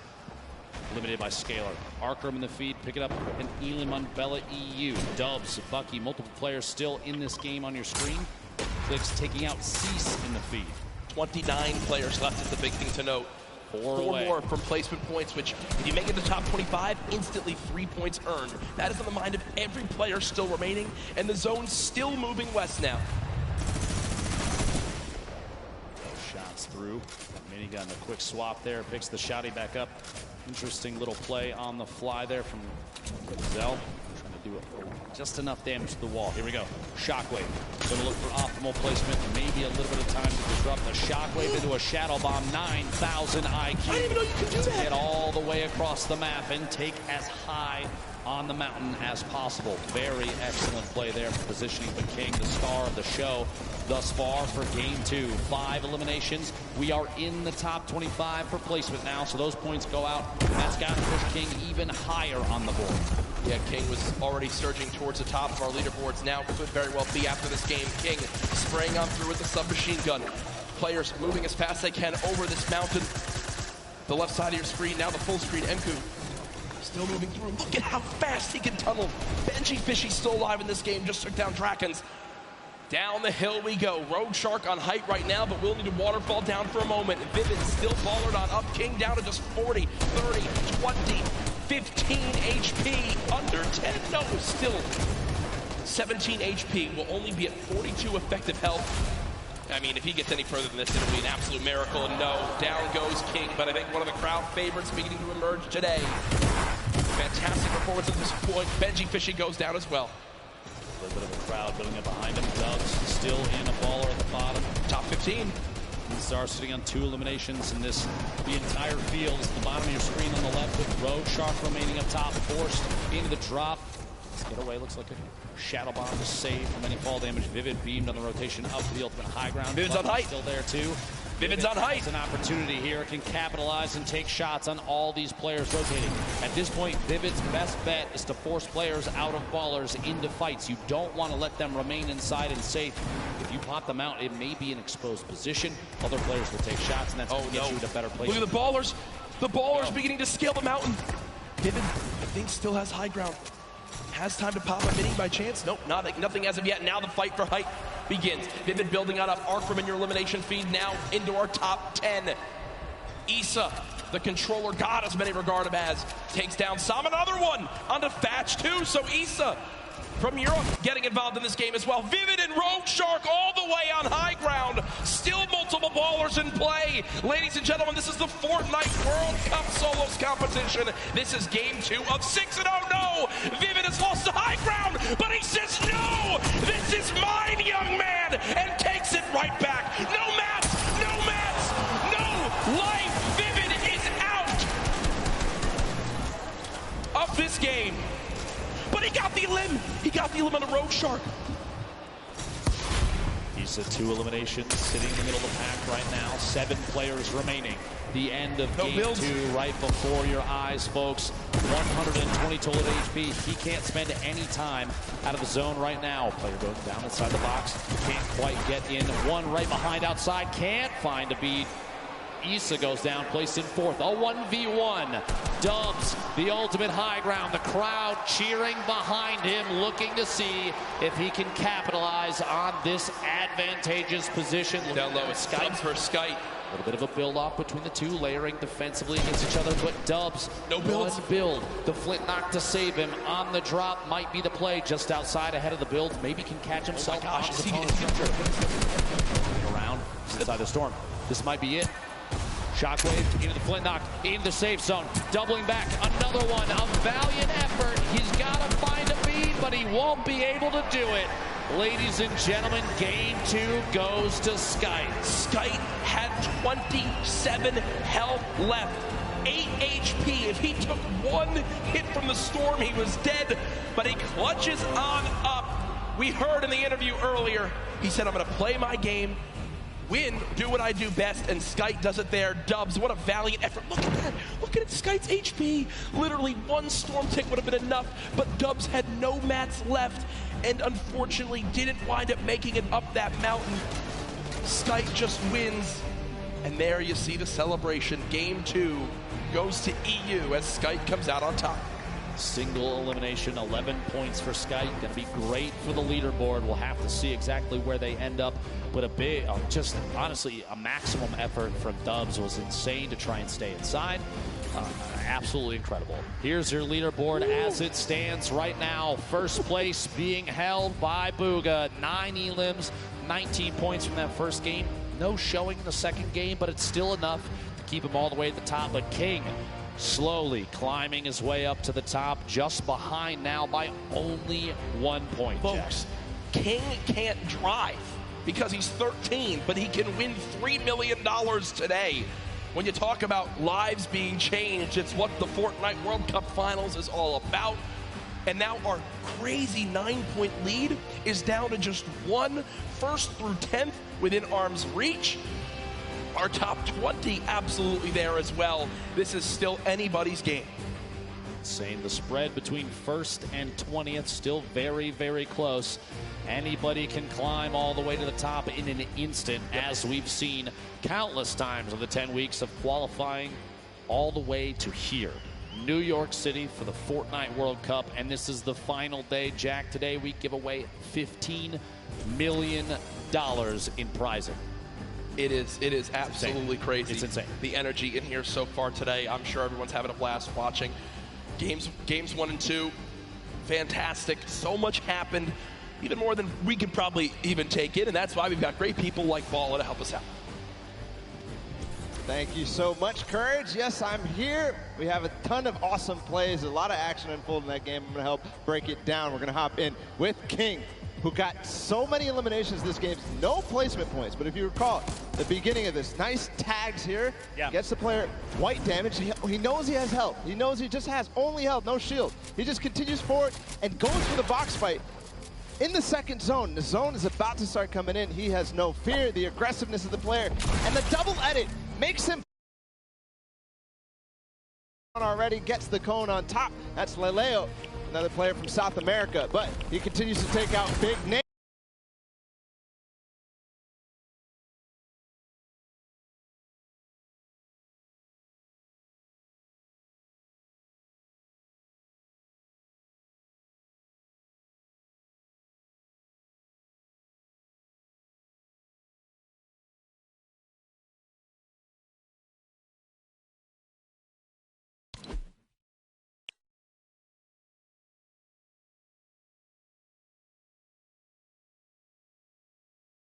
Limited by Scalar. Arkram in the feed, pick it up, and Elam on Bella EU. Dubs, Bucky, multiple players still in this game on your screen. Clicks taking out Cease in the feed. 29 players left is the big thing to note. Four more from placement points, which if you make it to top 25, instantly 3 points earned. That is on the mind of every player still remaining, and the zone's still moving west now. Shots through. Minigun, the quick swap there, picks the shotty back up. Interesting little play on the fly there from Zell. Trying to do just enough damage to the wall. Here we go. Shockwave. Going to look for optimal placement. Maybe a little bit of time to disrupt the Shockwave into a Shadow Bomb. 9,000 IQ. I didn't even know you could do that. Get all the way across the map and take as high on the mountain as possible. Very excellent play there for positioning the King, the star of the show thus far for game 2. 5 eliminations. We are in the top 25 for placement now, so those points go out. That's got to push King even higher on the board. Yeah, King was already surging towards the top of our leaderboards. Now could very well be after this game. King spraying on through with the submachine gun. Players moving as fast as they can over this mountain. The left side of your screen, now the full screen. Emku still moving through. Look at how fast he can tunnel. Benji Fishy's still alive in this game, just took down Drakens. Down the hill we go. Rogue Shark on height right now, but we'll need a waterfall down for a moment. Vivid still baller on up. King down to just 40, 30, 20, 15 HP. Under 10, no, still 17 HP. Will only be at 42 effective health. I mean, if he gets any further than this, it'll be an absolute miracle. And no, down goes King, but I think one of the crowd favorites beginning to emerge today. Fantastic performance at this point. Benji Fishy goes down as well. A little bit of a crowd building up behind him. Dubs still in a baller at the bottom. Top 15. Star sitting on 2 eliminations in this. The entire field is the bottom of your screen on the left with Rogue Shark remaining up top, forced into the drop. Let's get away. Looks like a Shadow Bomb to save from any fall damage. Vivid beamed on the rotation up to the ultimate high ground. Vivid's on height. Still there too. Vivid's on height. It's an opportunity here. Can capitalize and take shots on all these players rotating. At this point, Vivid's best bet is to force players out of ballers into fights. You don't want to let them remain inside and safe. If you pop them out, it may be an exposed position. Other players will take shots, and that's going to get you in a better place. Look at the ballers. The ballers beginning to scale the mountain. Vivid, I think, still has high ground. Has time to pop a mini by chance? Nope, nothing as of yet. Now the fight for height begins. Vivid building on up. Arkram in your elimination feed now into our top 10. Issa, the controller god as many regard him as, takes down Sam. Another one onto Thatch too. So Issa from Europe getting involved in this game as well. Vivid and Rogue Shark all the way on high ground. Still multiple ballers in play. Ladies and gentlemen, this is the Fortnite World Cup Solos competition. This is game 2 of 6. And oh no, Vivid has lost the high ground, but he says no, this is mine, young man, and takes it right back. No mats, no mats, no life. Vivid is out of this game. But he got the limb. He got the limb on the Rogue Shark. He's at 2 eliminations, sitting in the middle of the pack right now. 7 players remaining. The end of game 2 right before your eyes, folks. 120 total HP. He can't spend any time out of the zone right now. Player going down inside the box. Can't quite get in. One right behind outside. Can't find a beat. Issa goes down, placed in 4th. A 1v1. Dubs, the ultimate high ground. The crowd cheering behind him, looking to see if he can capitalize on this advantageous position. Down low, it's Dubs for Skype. A little bit of a build-off between the two, layering defensively against each other, but Dubs, no builds. One build. The flint knock to save him on the drop might be the play, just outside ahead of the build. Maybe can catch himself. Oh my gosh, around inside the storm. This might be it. Shockwave into the flint knock, into the safe zone, doubling back, another one, a valiant effort. He's got to find a bead, but he won't be able to do it. Ladies and gentlemen, game 2 goes to Skite. Skite had 27 health left. 8 HP. If he took one hit from the storm, he was dead, but he clutches on up. We heard in the interview earlier, he said, I'm going to play my game, win, do what I do best, and Skite does it there. Dubs, what a valiant effort. Look at that. Look at Skite's HP. Literally one storm tick would have been enough, but Dubs had no mats left and unfortunately didn't wind up making it up that mountain. Skite just wins, and there you see the celebration. Game 2 goes to EU as Skite comes out on top. Single elimination, 11 points for Skite. Going to be great for the leaderboard. We'll have to see exactly where they end up. But a big, just honestly, a maximum effort from Dubs was insane to try and stay inside. Absolutely incredible. Here's your leaderboard as it stands right now. First place being held by Booga. 9 elims, 19 points from that first game. No showing in the second game, but it's still enough to keep him all the way at the top. But King slowly climbing his way up to the top, just behind now by only 1 point. Folks, King can't drive because he's 13, but he can win $3 million today. When you talk about lives being changed, it's what the Fortnite World Cup Finals is all about. And now our crazy 9-point lead is down to just 1, 1st through 10th within arm's reach. Our top 20 absolutely there as well. This is still anybody's game. Same, the spread between 1st and 20th still very, very close. Anybody can climb all the way to the top in an instant, as we've seen countless times in the 10 weeks of qualifying all the way to here. New York City for the Fortnite World Cup, and this is the final day. Jack, today we give away $15 million in prizing. It is absolutely crazy. It's insane. The energy in here so far today. I'm sure everyone's having a blast watching. Games 1 and 2, fantastic. So much happened, even more than we could probably even take in, and that's why we've got great people like Balla to help us out. Thank you so much, Courage. Yes, I'm here. We have a ton of awesome plays, a lot of action unfolding in that game. I'm going to help break it down. We're going to hop in with King, who got so many eliminations this game, no placement points. But if you recall, the beginning of this, nice tags here, gets the player white damage. He knows he has health. He knows he just has only health, no shield. He just continues forward and goes for the box fight. In the second zone, the zone is about to start coming in. He has no fear, the aggressiveness of the player, and the double edit makes him already, gets the cone on top. That's Leleo, another player from South America, but he continues to take out big names.